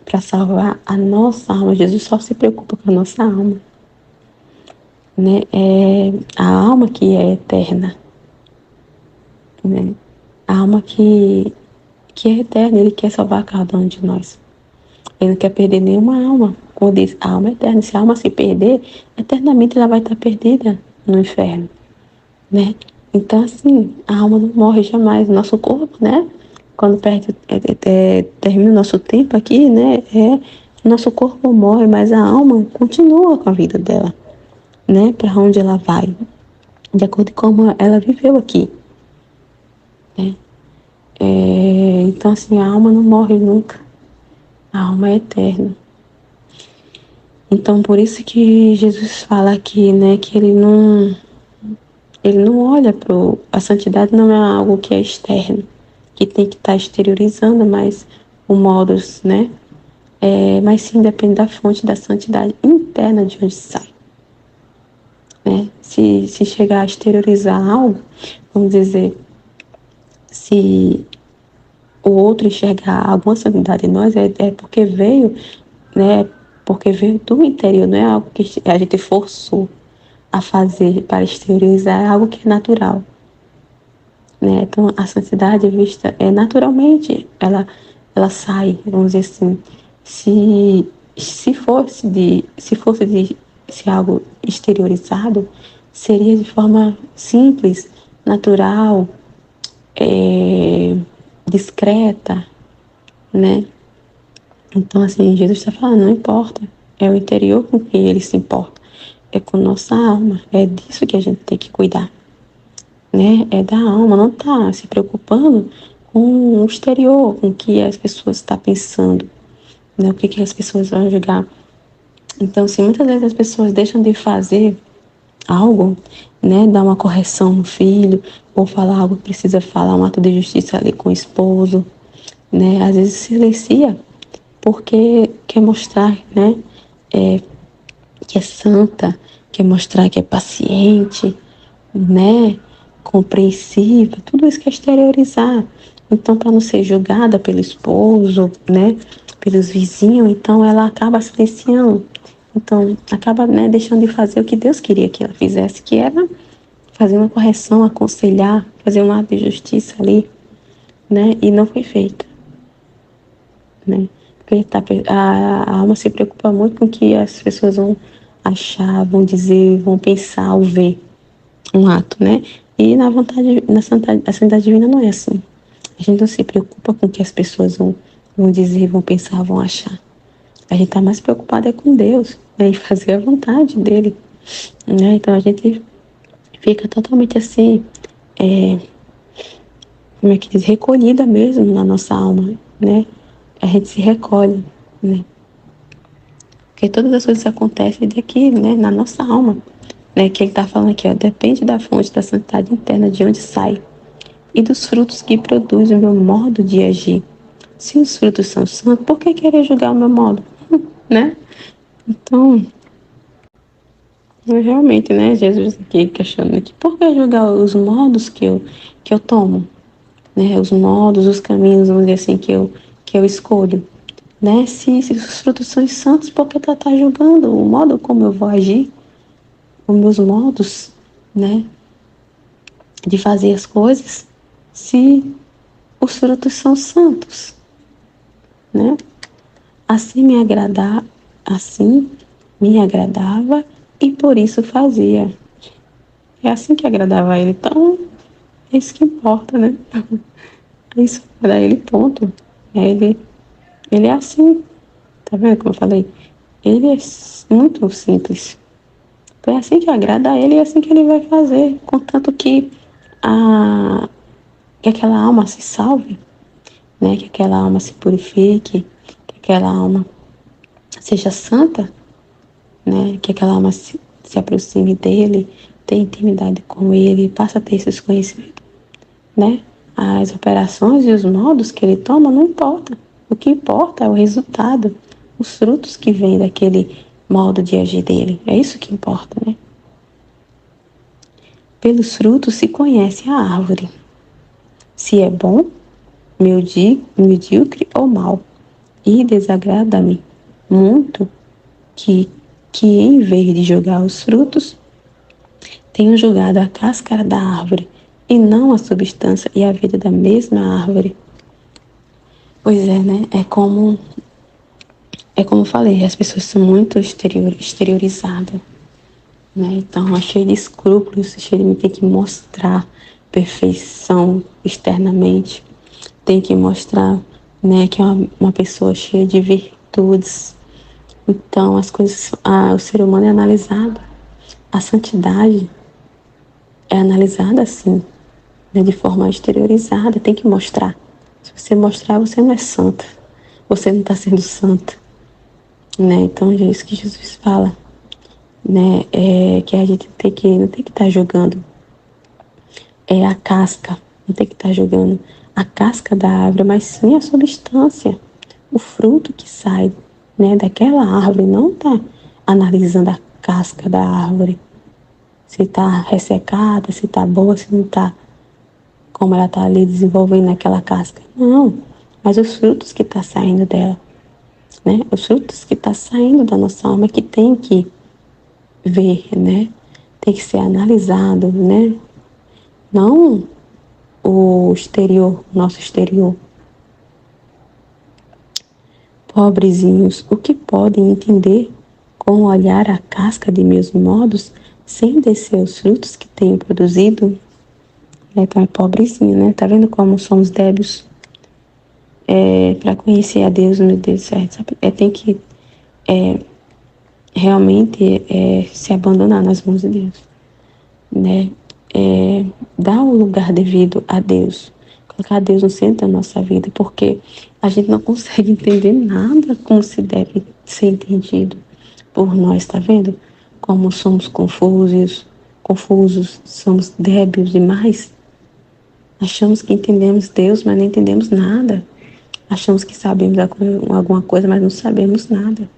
para salvar a nossa alma. Jesus só se preocupa com a nossa alma. Né? É a alma que é eterna. Né? A alma que é eterna. Ele quer salvar cada um de nós. Ele não quer perder nenhuma alma. Como diz, a alma é eterna. Se a alma se perder, eternamente ela vai estar perdida. no inferno, né? Então, assim, a alma não morre jamais. Nosso corpo, né? Quando termina o nosso tempo aqui, né? Nosso corpo morre, mas a alma continua com a vida dela, né? Para onde ela vai, de acordo com como ela viveu aqui, né? Então, assim, a alma não morre nunca. A alma é eterna. Então, por isso que Jesus fala aqui, né? Que ele não olha para a santidade não é algo que é externo, que tem que estar exteriorizando, mas o modus, né? Mas sim depende da fonte da santidade interna de onde sai, né? Se chegar a exteriorizar algo, vamos dizer, se o outro enxergar alguma santidade em nós, é porque veio, né? Porque veio do interior, não é algo que a gente forçou a fazer para exteriorizar, é algo que é natural. Né? Então, a santidade vista naturalmente, ela sai, vamos dizer assim, se algo exteriorizado, seria de forma simples, natural, discreta, né? Então, assim, Jesus está falando, não importa, é o interior com quem ele se importa, é com nossa alma, é disso que a gente tem que cuidar, né? É da alma, não tá se preocupando com o exterior, com o que as pessoas estão pensando, né? O que as pessoas vão julgar. Então, se muitas vezes as pessoas deixam de fazer algo, né? Dar uma correção no filho, ou falar algo que precisa falar, um ato de justiça ali com o esposo, né? Às vezes silencia, porque quer mostrar, né? Que é santa, quer mostrar que é paciente, né? Compreensiva, tudo isso que é exteriorizar. Então, para não ser julgada pelo esposo, né? Pelos vizinhos, então ela acaba silenciando. Então, acaba, né, deixando de fazer o que Deus queria que ela fizesse, que era fazer uma correção, aconselhar, fazer um ato de justiça ali, né? E não foi feito, né? Porque a alma se preocupa muito com o que as pessoas vão achar, vão dizer, vão pensar ou ver um ato, né? E a santidade divina não é assim. A gente não se preocupa com o que as pessoas vão dizer, vão pensar, vão achar. A gente está mais preocupada é com Deus, né? Em fazer a vontade dele, né? Então a gente fica totalmente assim, como é que diz, recolhida mesmo na nossa alma, né? A gente se recolhe, né? Porque todas as coisas acontecem daqui, né? Na nossa alma, né? Que ele está falando aqui, ó, depende da fonte da santidade interna, de onde sai, e dos frutos que produz o meu modo de agir. Se os frutos são santos, por que querer julgar o meu modo? Né? Então, realmente, né? Jesus aqui questionando aqui, por que julgar os modos que eu tomo? Né? Os modos, os caminhos, vamos dizer assim, que eu escolho. Né? Se os frutos são santos, por que tá julgando o modo como eu vou agir? Os meus modos, né? De fazer as coisas, se os frutos são santos, né? Assim assim me agradava e por isso fazia. É assim que agradava a ele. Então, é isso que importa, né? É isso que agrada a ele, ponto. Ele é assim. Tá vendo como eu falei? Ele é muito simples. Então é assim que agrada a ele e é assim que ele vai fazer. Contanto que aquela alma se salve, né? Que aquela alma se purifique, que aquela alma seja santa, né? Que aquela alma se aproxime dele, tenha intimidade com ele, passa a ter esses conhecimentos, né? As operações e os modos que ele toma não importa. O que importa é o resultado, os frutos que vêm daquele modo de agir dele. É isso que importa, né? Pelos frutos se conhece a árvore, se é bom, medíocre ou mal. E desagrada-me muito que em vez de julgar os frutos, tenho julgado a cáscara da árvore e não a substância e a vida da mesma árvore. Pois é, né? É como eu falei, as pessoas são muito exteriorizadas, né? Então é cheio de escrúpulos, cheio de ter que mostrar perfeição externamente, tem que mostrar, né, que é uma pessoa cheia de virtudes. Então as coisas, o ser humano é analisado, a santidade é analisada assim, né, de forma exteriorizada, tem que mostrar. Se você mostrar, você não é santa, você não está sendo santa, né? Então é isso que Jesus fala, né? Que a gente não tem que estar jogando a casca, não tem que estar jogando a casca da árvore, mas sim a substância, o fruto que sai, né, daquela árvore, não está analisando a casca da árvore, se está ressecada, se está boa, se não está, como ela está ali desenvolvendo naquela casca. Não, mas os frutos que estão saindo dela, né, os frutos que estão saindo da nossa alma que tem que ver, né, tem que ser analisado, né, não o exterior, nosso exterior. Pobrezinhos, o que podem entender com olhar a casca de meus modos, sem descer os frutos que tenho produzido? Então é pobrezinho, né? Tá vendo como somos débeis? Para conhecer a Deus, meu Deus, certo? Tem que realmente se abandonar nas mãos de Deus, né? Dar o lugar devido a Deus, colocar Deus no centro da nossa vida, porque a gente não consegue entender nada como se deve ser entendido por nós, tá vendo? Como somos confusos, somos débeis demais. Achamos que entendemos Deus, mas não entendemos nada. Achamos que sabemos alguma coisa, mas não sabemos nada.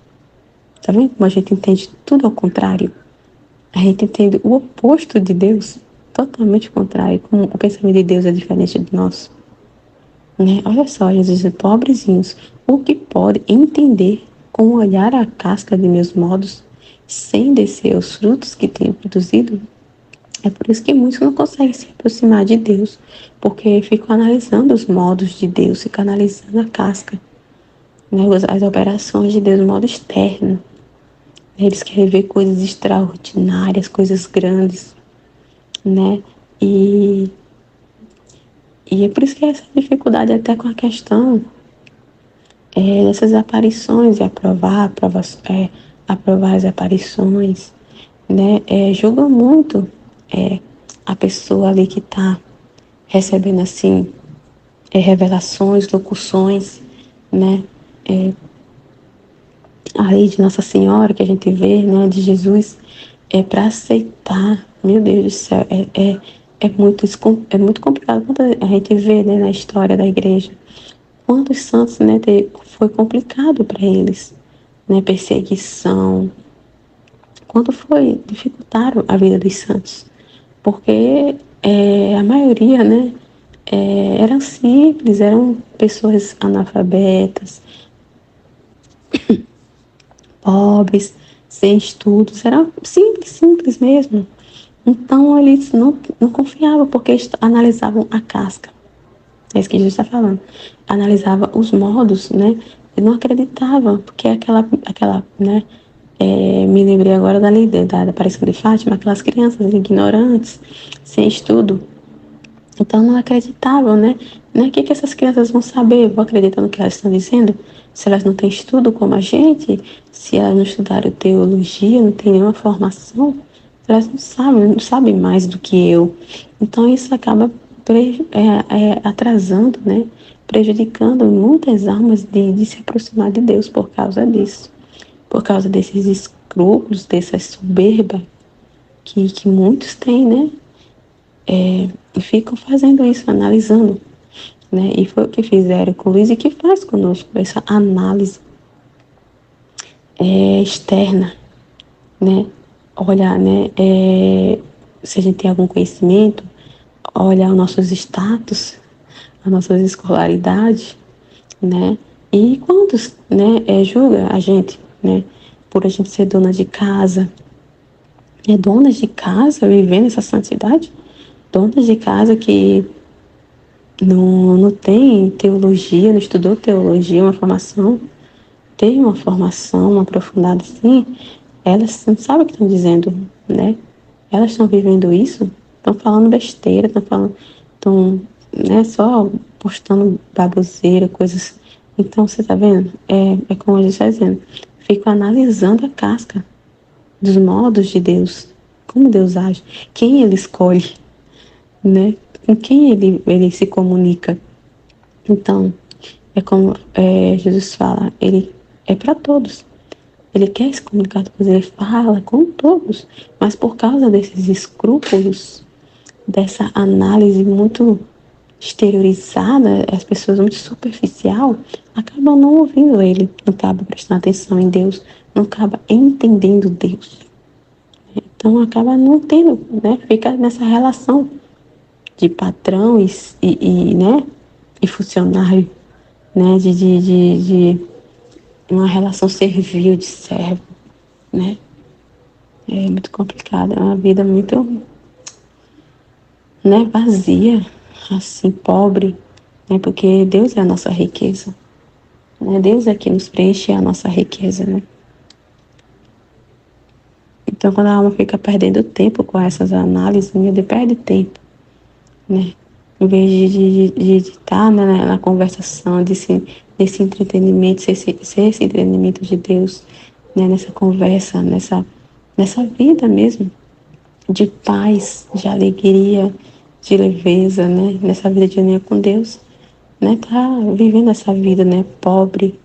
Tá vendo como a gente entende tudo ao contrário? A gente entende o oposto de Deus, totalmente contrário, como o pensamento de Deus é diferente do nosso. Né? Olha só, Jesus diz, pobrezinhos, o que pode entender com olhar a casca de meus modos, sem descer os frutos que tenho produzido? É por isso que muitos não conseguem se aproximar de Deus, porque ficam analisando os modos de Deus, ficam analisando a casca, né? As operações de Deus no modo externo. Eles querem ver coisas extraordinárias, coisas grandes, né? E é por isso que essa dificuldade até com a questão dessas aparições, e aprovar as aparições, né? Julga muito a pessoa ali que está recebendo assim revelações, locuções, né? A lei de Nossa Senhora que a gente vê, né? De Jesus, para aceitar, meu Deus do céu, é muito complicado. Quando a gente vê, né, na história da igreja, quantos santos, né, foi complicado para eles, né? Perseguição, quanto foi dificultaram a vida dos santos, porque a maioria, né, eram simples, eram pessoas analfabetas, pobres, sem estudos, era simples, simples mesmo. Então eles não confiavam, porque eles analisavam a casca. É isso que Jesus está falando. Analisava os modos, né? E não acreditavam, porque né? Me lembrei agora da lei da Aparecida de Fátima, aquelas crianças ignorantes, sem estudo. Então não acreditavam, né? O que essas crianças vão saber? Vão acreditar no que elas estão dizendo? Se elas não têm estudo como a gente, se elas não estudaram teologia, não têm nenhuma formação, elas não sabem mais do que eu. Então isso acaba atrasando, né? Prejudicando muitas almas de se aproximar de Deus por causa disso. Por causa desses escrúpulos, dessa soberba que muitos têm, né? E ficam fazendo isso, analisando, né? E foi o que fizeram com o Luiz e que faz conosco, essa análise externa, né? Olhar, né? Se a gente tem algum conhecimento, olhar os nossos status, as nossas escolaridades, né? E quantos, né, julga a gente, né? Por a gente ser dona de casa, donas de casa vivendo essa santidade, donas de casa que não tem teologia, não estudou teologia, uma formação, tem uma formação aprofundada assim, elas não sabem o que estão dizendo, né? Elas estão vivendo isso, estão falando besteira, estão, né, só postando baboseira, coisas. Então, você tá vendo? É como a gente está dizendo, fico analisando a casca dos modos de Deus, como Deus age, quem Ele escolhe, né? Com quem ele se comunica. Então, é como Jesus fala, Ele é para todos. Ele quer se comunicar com todos, Ele fala com todos, mas por causa desses escrúpulos, dessa análise muito exteriorizada, as pessoas muito superficial, acabam não ouvindo Ele, não acabam prestando atenção em Deus, não acabam entendendo Deus. Então acaba não tendo, né? Fica nessa relação de patrão né? E funcionário, né? De uma relação servil de servo, né? É muito complicado, é uma vida muito, né, vazia, assim, pobre, né? Porque Deus é a nossa riqueza, né? Deus é que nos preenche a nossa riqueza, né? Então, quando a alma fica perdendo tempo com essas análises, ele perde tempo, né? Em vez de estar na conversação, desse entretenimento, ser esse entretenimento de Deus, né? Nessa conversa, nessa vida mesmo, de paz, de alegria, de leveza, né? Nessa vida de união com Deus, né? Tá vivendo essa vida, né? Pobre,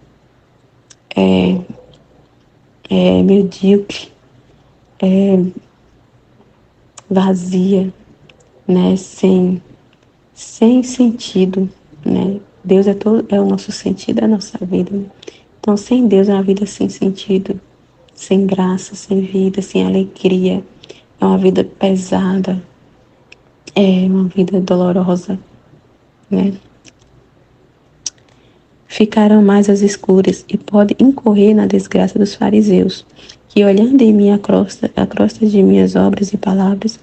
medíocre, vazia, né? Sem sentido, né? Deus é o nosso sentido, é a nossa vida, né? Então, sem Deus é uma vida sem sentido, sem graça, sem vida, sem alegria. É uma vida pesada, é uma vida dolorosa, né? Ficarão mais às escuras e pode incorrer na desgraça dos fariseus, que olhando em mim a crosta de minhas obras e palavras,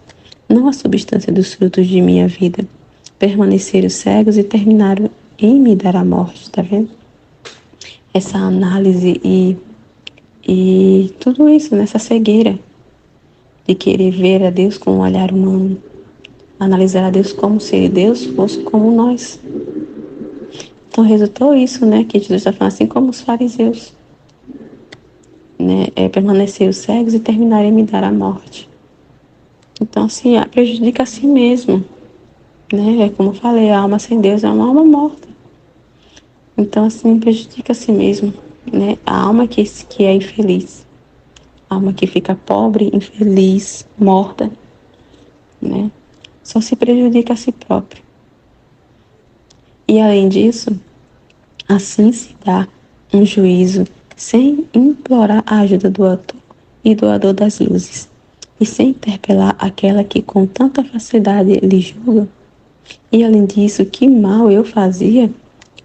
não a substância dos frutos de minha vida, permaneceram cegos e terminaram em me dar a morte, tá vendo? Essa análise e tudo isso nessa cegueira de querer ver a Deus com um olhar humano, analisar a Deus como se Deus fosse como nós. Então resultou isso, né, que Jesus está falando assim como os fariseus, né, permaneceram cegos e terminaram em me dar a morte. Então, assim, prejudica a si mesmo, né, como eu falei, a alma sem Deus é uma alma morta. Então, assim, prejudica a si mesmo, né, a alma que é infeliz, a alma que fica pobre, infeliz, morta, né, só se prejudica a si próprio. E, além disso, assim se dá um juízo sem implorar a ajuda do autor e doador das luzes, e sem interpelar aquela que com tanta facilidade lhe julga. E além disso, que mal eu fazia?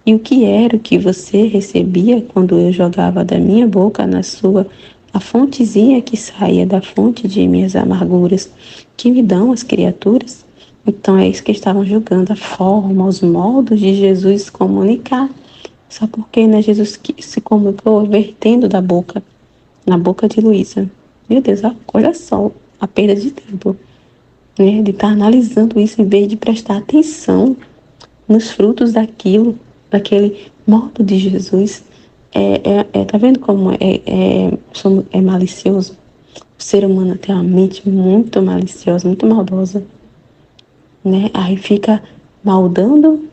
E o que era o que você recebia quando eu jogava da minha boca na sua a fontezinha que saía da fonte de minhas amarguras, que me dão as criaturas? Então é isso que estavam julgando, a forma, os modos de Jesus comunicar. Só porque, né, Jesus se comunicou vertendo na boca de Luísa. Meu Deus, olha só a perda de tempo, né, de estar analisando isso em vez de prestar atenção nos frutos daquele modo de Jesus. Tá vendo como é malicioso? O ser humano tem uma mente muito maliciosa, muito maldosa, né? Aí fica maldando,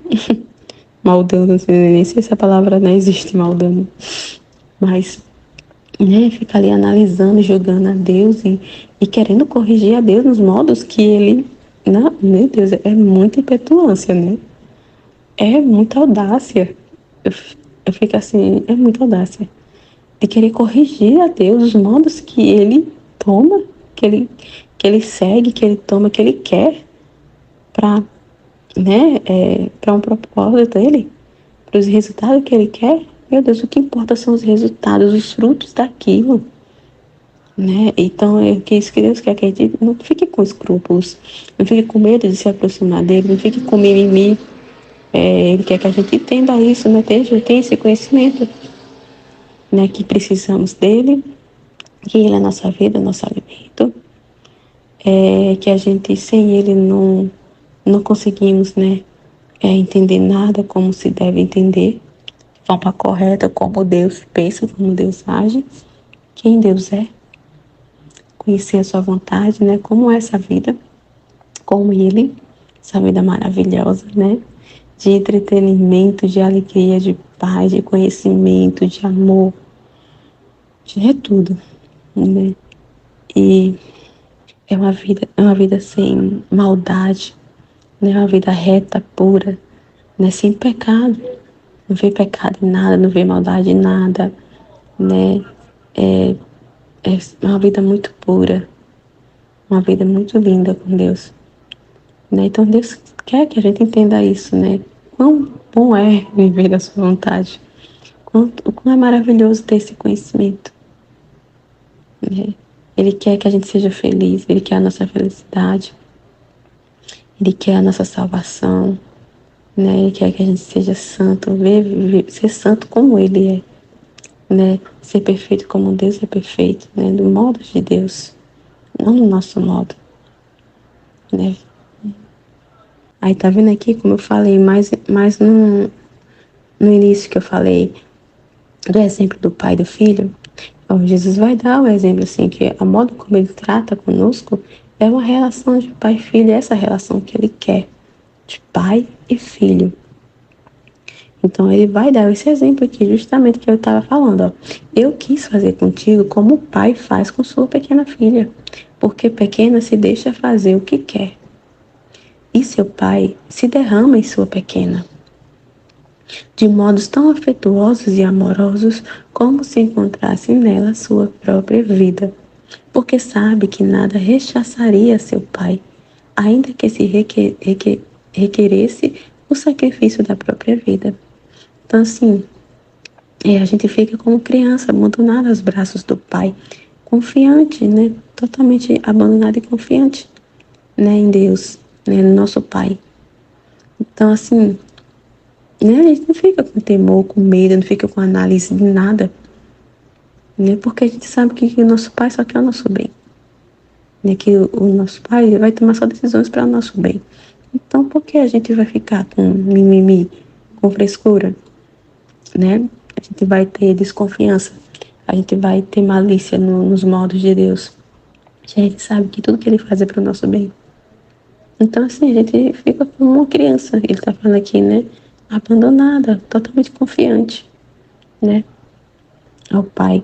maldando, assim, nem sei se essa palavra não existe, maldando, mas, né, fica ali analisando, julgando a Deus e querendo corrigir a Deus nos modos que ele, não, meu Deus, é muita petulância, né? É muita audácia. Eu fico assim, é muita audácia de querer corrigir a Deus os modos que ele toma, que ele segue, que ele toma, que ele quer para, né, para um propósito dele, para os resultados que ele quer. Meu Deus, o que importa são os resultados, os frutos daquilo, né? Então é isso que Deus quer que a gente não fique com escrúpulos, não fique com medo de se aproximar dele, não fique com mimimi. Ele quer que a gente entenda isso, né? Tenha esse conhecimento, né? Que precisamos dele, que ele é a nossa vida, nosso alimento, que a gente, sem ele, não conseguimos, né, entender nada como se deve entender, de forma correta, como Deus pensa, como Deus age, quem Deus é, conhecer a sua vontade, né, como é essa vida com ele, essa vida maravilhosa, né, de entretenimento, de alegria, de paz, de conhecimento, de amor, de tudo, né, e é uma vida sem maldade, né, uma vida reta, pura, né, sem pecado, não vê pecado em nada, não vê maldade em nada, né, é, é uma vida muito pura, uma vida muito linda com Deus, né, então Deus quer que a gente entenda isso, né, quão bom é viver da sua vontade, quão é maravilhoso ter esse conhecimento, né, Ele quer que a gente seja feliz, Ele quer a nossa felicidade, Ele quer a nossa salvação, né? Ele quer que a gente seja santo, ser santo como Ele é, né? Ser perfeito como Deus é perfeito, né? Do modo de Deus, não do nosso modo, né? Aí tá vendo aqui, como eu falei, mais no início que eu falei do exemplo do pai e do filho, ó, Jesus vai dar o exemplo assim, que a modo como Ele trata conosco é uma relação de pai e filho, é essa relação que Ele quer, de pai e filho. Então ele vai dar esse exemplo aqui, justamente que eu estava falando. Ó. Eu quis fazer contigo como o pai faz com sua pequena filha, porque pequena se deixa fazer o que quer. E seu pai se derrama em sua pequena, de modos tão afetuosos e amorosos como se encontrasse nela sua própria vida, porque sabe que nada rechaçaria seu pai, ainda que se requeresse o sacrifício da própria vida. Então, assim, a gente fica como criança, abandonada aos braços do pai, confiante, né? Totalmente abandonada e confiante, né? Em Deus, né? No nosso pai. Então, assim, né? A gente não fica com temor, com medo, não fica com análise de nada, né? Porque a gente sabe que o nosso pai só quer o nosso bem, né? Que o nosso pai vai tomar só decisões para o nosso bem. Então, por que a gente vai ficar com mimimi, com frescura, né? A gente vai ter desconfiança, a gente vai ter malícia nos modos de Deus. A gente sabe que tudo que Ele faz é para o nosso bem. Então, assim, a gente fica como uma criança, Ele está falando aqui, né? Abandonada, totalmente confiante, né? Ao Pai.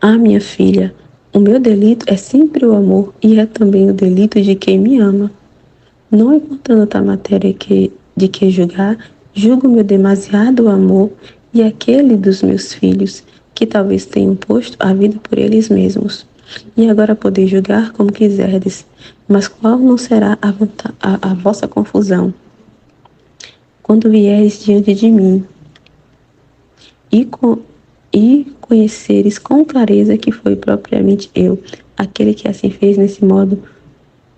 Ah, minha filha, o meu delito é sempre o amor e é também o delito de quem me ama. Não encontrando outra matéria de que julgar, julgo meu demasiado amor e aquele dos meus filhos, que talvez tenham posto a vida por eles mesmos. E agora podeis julgar como quiserdes, mas qual não será a vossa confusão, quando vieres diante de mim e, e conheceres com clareza que foi propriamente eu, aquele que assim fez nesse modo,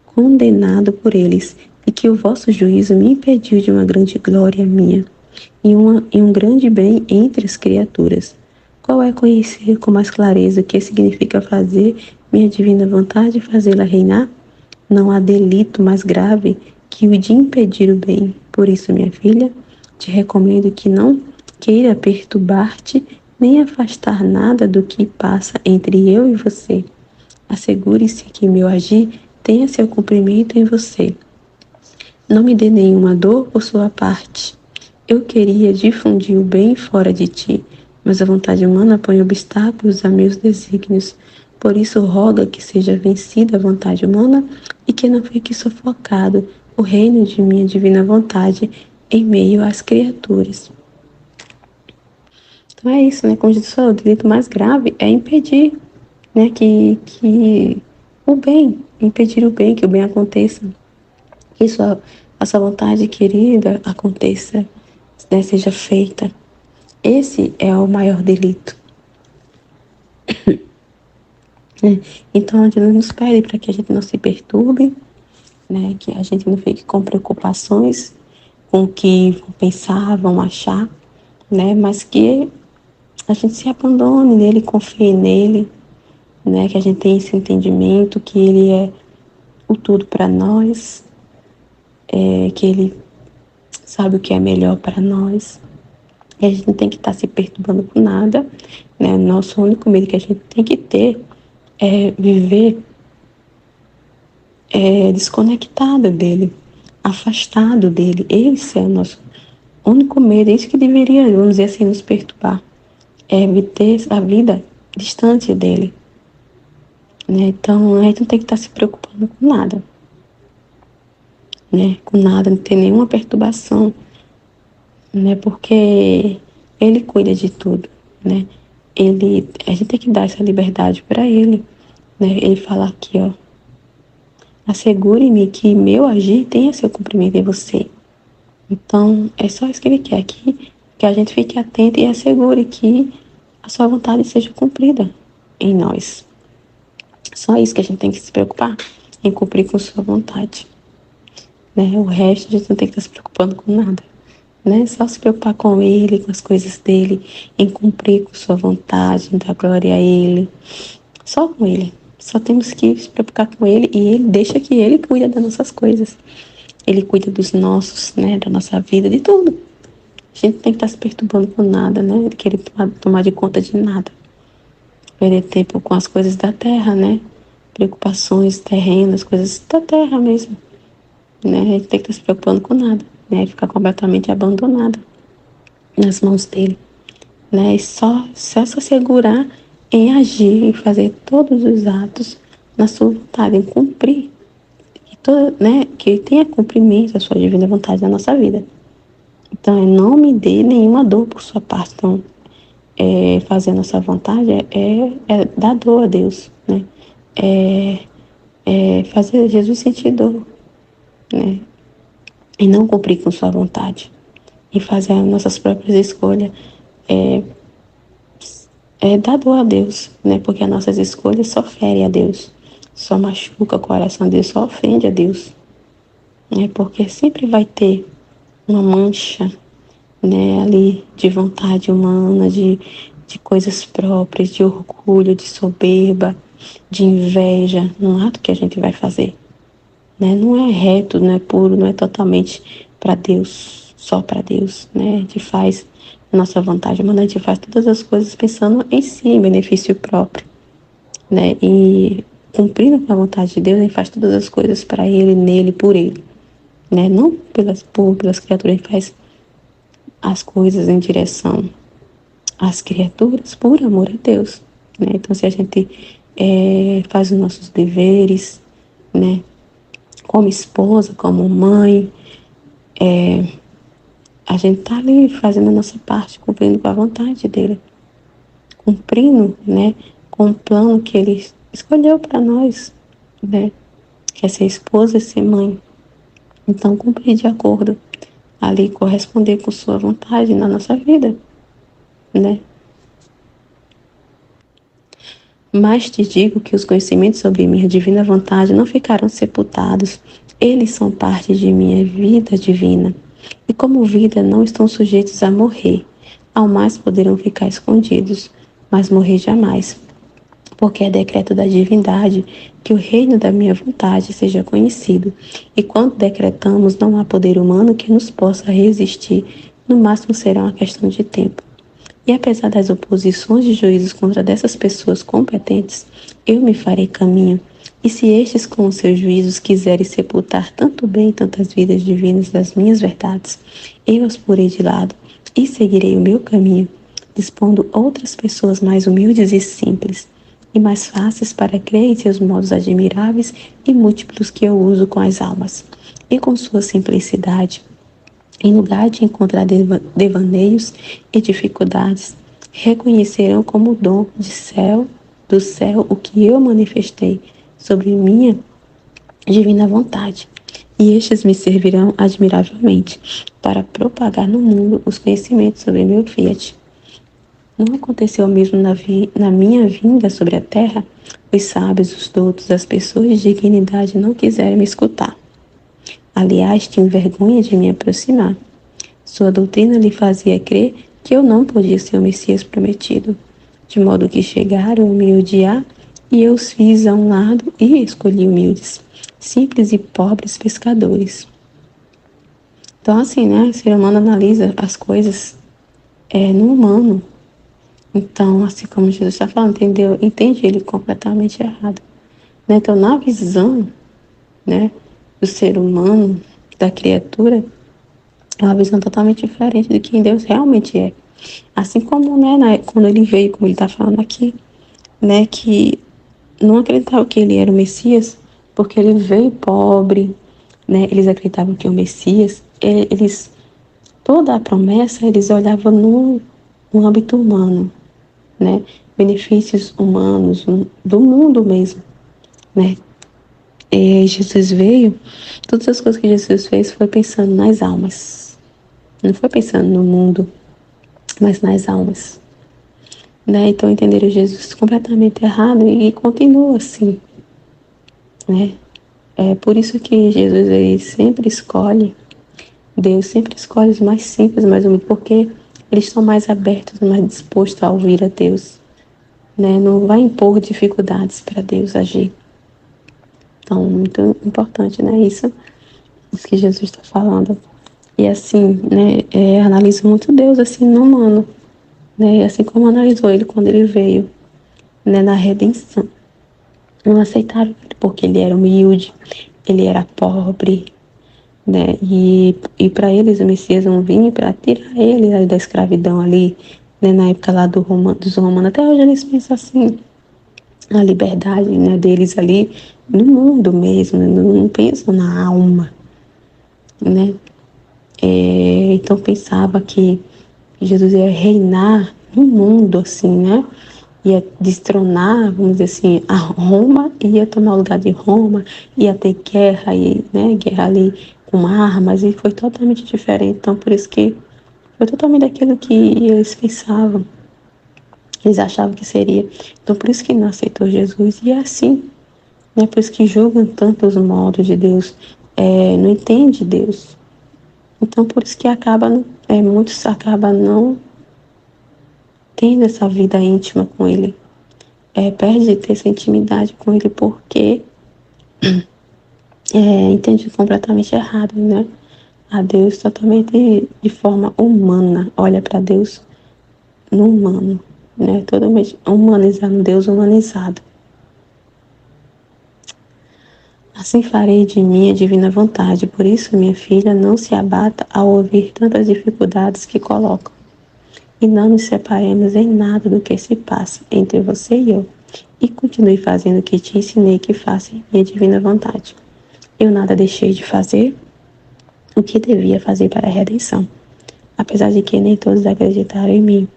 condenado por eles, e que o vosso juízo me impediu de uma grande glória minha, e um grande bem entre as criaturas. Qual é conhecer com mais clareza o que significa fazer minha divina vontade e fazê-la reinar? Não há delito mais grave que o de impedir o bem. Por isso, minha filha, te recomendo que não queira perturbar-te nem afastar nada do que passa entre eu e você. Assegure-se que meu agir tenha seu cumprimento em você. Não me dê nenhuma dor por sua parte. Eu queria difundir o bem fora de ti, mas a vontade humana põe obstáculos a meus desígnios. Por isso roga que seja vencida a vontade humana e que não fique sufocado o reino de minha divina vontade em meio às criaturas. Então é isso, né? Como Jesus falou, o delito mais grave é impedir, né, que o bem, impedir o bem, que o bem aconteça, que a sua vontade querida aconteça, né, seja feita. Esse é o maior delito. Né? Então, Deus nos pede para que a gente não se perturbe, né, que a gente não fique com preocupações com o que vão pensar, vão achar, né, mas que a gente se abandone nele, confie nele, né? Que a gente tem esse entendimento que Ele é o tudo para nós, que Ele sabe o que é melhor para nós. E a gente não tem que estar se perturbando com nada, né? O nosso único medo que a gente tem que ter é viver desconectado dele, afastado dele. Esse é o nosso único medo, é isso que deveria, vamos dizer assim, nos perturbar. É ter a vida distante dele, né? Então, a gente não tem que estar se preocupando com nada, né? Com nada, não tem nenhuma perturbação, né? Porque ele cuida de tudo, né? A gente tem que dar essa liberdade para ele, né? Ele fala aqui, ó, assegure-me que meu agir tenha seu cumprimento em você. Então, é só isso que ele quer, que a gente fique atento e assegure que a sua vontade seja cumprida em nós. Só isso que a gente tem que se preocupar, em cumprir com sua vontade, né? O resto a gente não tem que estar se preocupando com nada, né? Só se preocupar com ele, com as coisas dele, em cumprir com sua vontade, em dar glória a ele. Só com ele. Só temos que se preocupar com ele e ele deixa que ele cuida das nossas coisas. Ele cuida dos nossos, né? Da nossa vida, de tudo. A gente não tem que estar se perturbando com nada, né? Querer tomar de conta de nada. Perder tempo com as coisas da terra, né? Preocupações terrenas, coisas da terra mesmo, né? A gente tem que estar se preocupando com nada, né? Ficar completamente abandonada nas mãos dele, né? E só se assegurar em agir, em fazer todos os atos na sua vontade, em cumprir, né? Que tenha cumprimento a sua divina vontade na nossa vida. Então, não me dê nenhuma dor por sua parte. Então, fazer a nossa vontade é dar dor a Deus, né? Fazer Jesus sentir dor, né? E não cumprir com sua vontade. E fazer as nossas próprias escolhas dar dor a Deus, né? Porque as nossas escolhas só ferem a Deus, só machuca o coração de Deus, só ofende a Deus, né? Porque sempre vai ter uma mancha, né? Ali de vontade humana, de coisas próprias, de orgulho, de soberba, de inveja no ato que a gente vai fazer, né? Não é reto, não é puro, não é totalmente para Deus, só para Deus, né? A gente faz a nossa vontade, mas a gente faz todas as coisas pensando em si, em benefício próprio, né? E cumprindo com a vontade de Deus, a gente faz todas as coisas para Ele, nele, por Ele, né? Não pelas criaturas, a gente faz as coisas em direção às criaturas por amor a Deus, né? Então, se a gente faz os nossos deveres, né? Como esposa, como mãe, a gente está ali fazendo a nossa parte, cumprindo com a vontade dele, cumprindo, né, com o plano que ele escolheu para nós, né, que é ser esposa e ser mãe. Então, cumprir de acordo, ali corresponder com sua vontade na nossa vida, né. Mas te digo que os conhecimentos sobre minha divina vontade não ficaram sepultados. Eles são parte de minha vida divina. E como vida não estão sujeitos a morrer. Ao mais poderão ficar escondidos, mas morrer jamais. Porque é decreto da divindade que o reino da minha vontade seja conhecido. E quando decretamos, não há poder humano que nos possa resistir. No máximo será uma questão de tempo. E apesar das oposições de juízos contra dessas pessoas competentes, eu me farei caminho. E se estes com os seus juízos quiserem sepultar tanto bem tantas vidas divinas das minhas verdades, eu as porei de lado e seguirei o meu caminho, dispondo outras pessoas mais humildes e simples, e mais fáceis para crer em seus modos admiráveis e múltiplos que eu uso com as almas. E com sua simplicidade, em lugar de encontrar devaneios e dificuldades, reconhecerão como dom do céu o que eu manifestei sobre minha divina vontade. E estes me servirão admiravelmente para propagar no mundo os conhecimentos sobre meu fiat. Não aconteceu o mesmo na minha vinda sobre a terra? Os sábios, os doutos, as pessoas de dignidade não quiseram me escutar. Aliás, tinha vergonha de me aproximar. Sua doutrina lhe fazia crer que eu não podia ser o Messias prometido, de modo que chegaram a me odiar e eu os fiz a um lado e escolhi humildes, simples e pobres pescadores. Então, assim, né, o ser humano analisa as coisas no humano. Então, assim como Jesus está falando, entendeu? Entende ele completamente errado. Né? Então, na visão, né, do ser humano, da criatura, é uma visão totalmente diferente de quem Deus realmente é. Assim como, né, quando ele veio, como ele está falando aqui, né, que não acreditavam que ele era o Messias, porque ele veio pobre, né, eles acreditavam que o Messias, eles, toda a promessa, eles olhavam no âmbito humano, né, benefícios humanos, do mundo mesmo, né. E Jesus veio, todas as coisas que Jesus fez foi pensando nas almas, não foi pensando no mundo, mas nas almas. Né? Então entenderam Jesus completamente errado e continua assim, né? É por isso que Jesus ele sempre escolhe, Deus sempre escolhe os mais simples, mais humildes, porque eles estão mais abertos, mais dispostos a ouvir a Deus, né? Não vai impor dificuldades para Deus agir. Então, muito importante, né? Isso que Jesus está falando. E assim, né? Analiso muito Deus assim no humano, né? Assim como analisou ele quando ele veio, né? Na redenção. Não aceitaram ele porque ele era humilde, ele era pobre, né? E para eles o Messias não vinha para tirar ele da escravidão ali, né? Na época lá dos romanos. Até hoje eles pensam assim, a liberdade, né, deles ali no mundo mesmo, né? Não pensam na alma, né? Então pensava que Jesus ia reinar no mundo, assim, né? Ia destronar, vamos dizer assim, a Roma, ia tomar o lugar de Roma, ia ter guerra, né? Guerra ali com armas, e foi totalmente diferente. Então, por isso que foi totalmente daquilo que eles pensavam, eles achavam que seria. Então, por isso que não aceitou Jesus, e é assim, né? Por isso que julgam tanto os modos de Deus, não entende Deus. Então, por isso que muitos acabam não tendo essa vida íntima com Ele. Perde de ter essa intimidade com Ele porque entende completamente errado, né? A Deus totalmente de forma humana, olha para Deus no humano, né? Totalmente humanizado, Deus humanizado. Assim farei de mim a divina vontade, por isso, minha filha, não se abata ao ouvir tantas dificuldades que colocam. E não nos separemos em nada do que se passa entre você e eu, e continue fazendo o que te ensinei que faça em minha divina vontade. Eu nada deixei de fazer o que devia fazer para a redenção, apesar de que nem todos acreditaram em mim.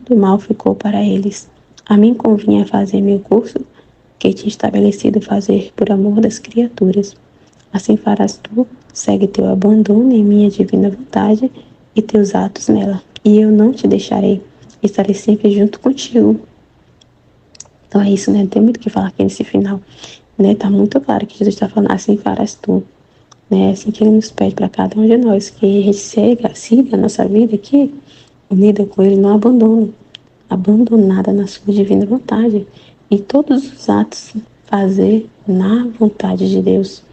Todo mal ficou para eles. A mim convinha fazer meu curso que tinha estabelecido fazer por amor das criaturas. Assim farás tu, segue teu abandono em minha divina vontade e teus atos nela. E eu não te deixarei, estarei sempre junto contigo. Então é isso, né? Não tem muito o que falar aqui nesse final, né? Tá muito claro que Jesus está falando, assim farás tu, né? Assim que ele nos pede para cada um de nós, que a gente siga a nossa vida aqui, unida com ele, não abandono, abandonada na sua divina vontade. E todos os atos fazer na vontade de Deus,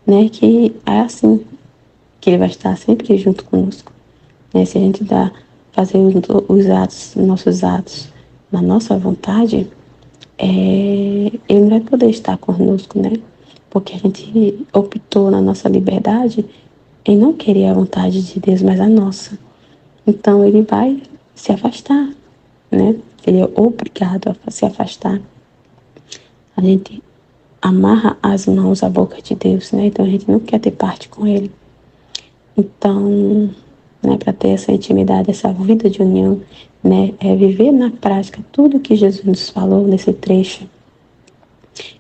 né? Que é assim, que ele vai estar sempre junto conosco, né? Se a gente fazer os atos, nossos atos na nossa vontade, ele não vai poder estar conosco, né? Porque a gente optou na nossa liberdade em não querer a vontade de Deus, mas a nossa. Então ele vai se afastar, né? Ele é obrigado a se afastar. A gente amarra as mãos à boca de Deus, né? Então a gente não quer ter parte com ele. Então, né, para ter essa intimidade, essa vida de união, né, viver na prática tudo que Jesus nos falou nesse trecho,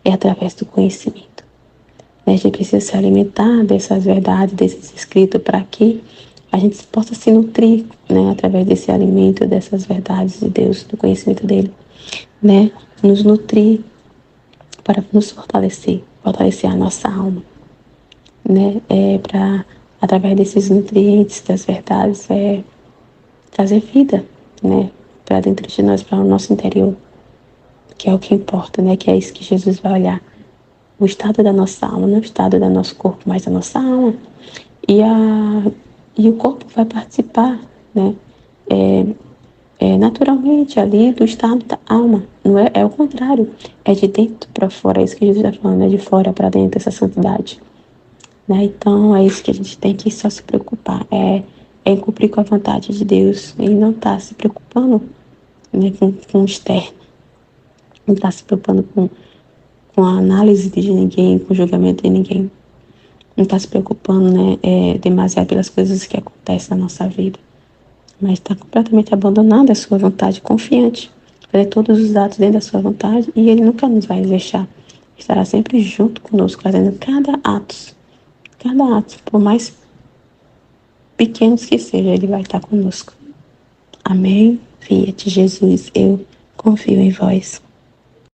através do conhecimento. A gente precisa se alimentar dessas verdades, desses escritos, para que a gente possa se nutrir, né, através desse alimento, dessas verdades de Deus, do conhecimento dele, né, nos nutrir para nos fortalecer a nossa alma, né, para através desses nutrientes, das verdades, trazer vida, né, para dentro de nós, para o nosso interior. que é o que importa, né? Que é isso que Jesus vai olhar. O estado da nossa alma, não o estado do nosso corpo, mas da nossa alma. E o corpo vai participar, né? Naturalmente ali do estado da alma. Não é, é o contrário. É de dentro para fora. É isso que Jesus está falando, é de fora para dentro, essa santidade. Né? Então é isso que a gente tem que só se preocupar. É cumprir com a vontade de Deus e não estar se preocupando, né, com o externo. Não estar se preocupando com a análise de ninguém, com o julgamento de ninguém. Não estar se preocupando, né, demasiado pelas coisas que acontecem na nossa vida. Mas está completamente abandonando a sua vontade, confiante. Fazer todos os atos dentro da sua vontade e Ele nunca nos vai deixar. Estará sempre junto conosco, fazendo cada ato, por mais pequenos que seja, Ele vai estar conosco. Amém? Fiat Jesus, eu confio em vós.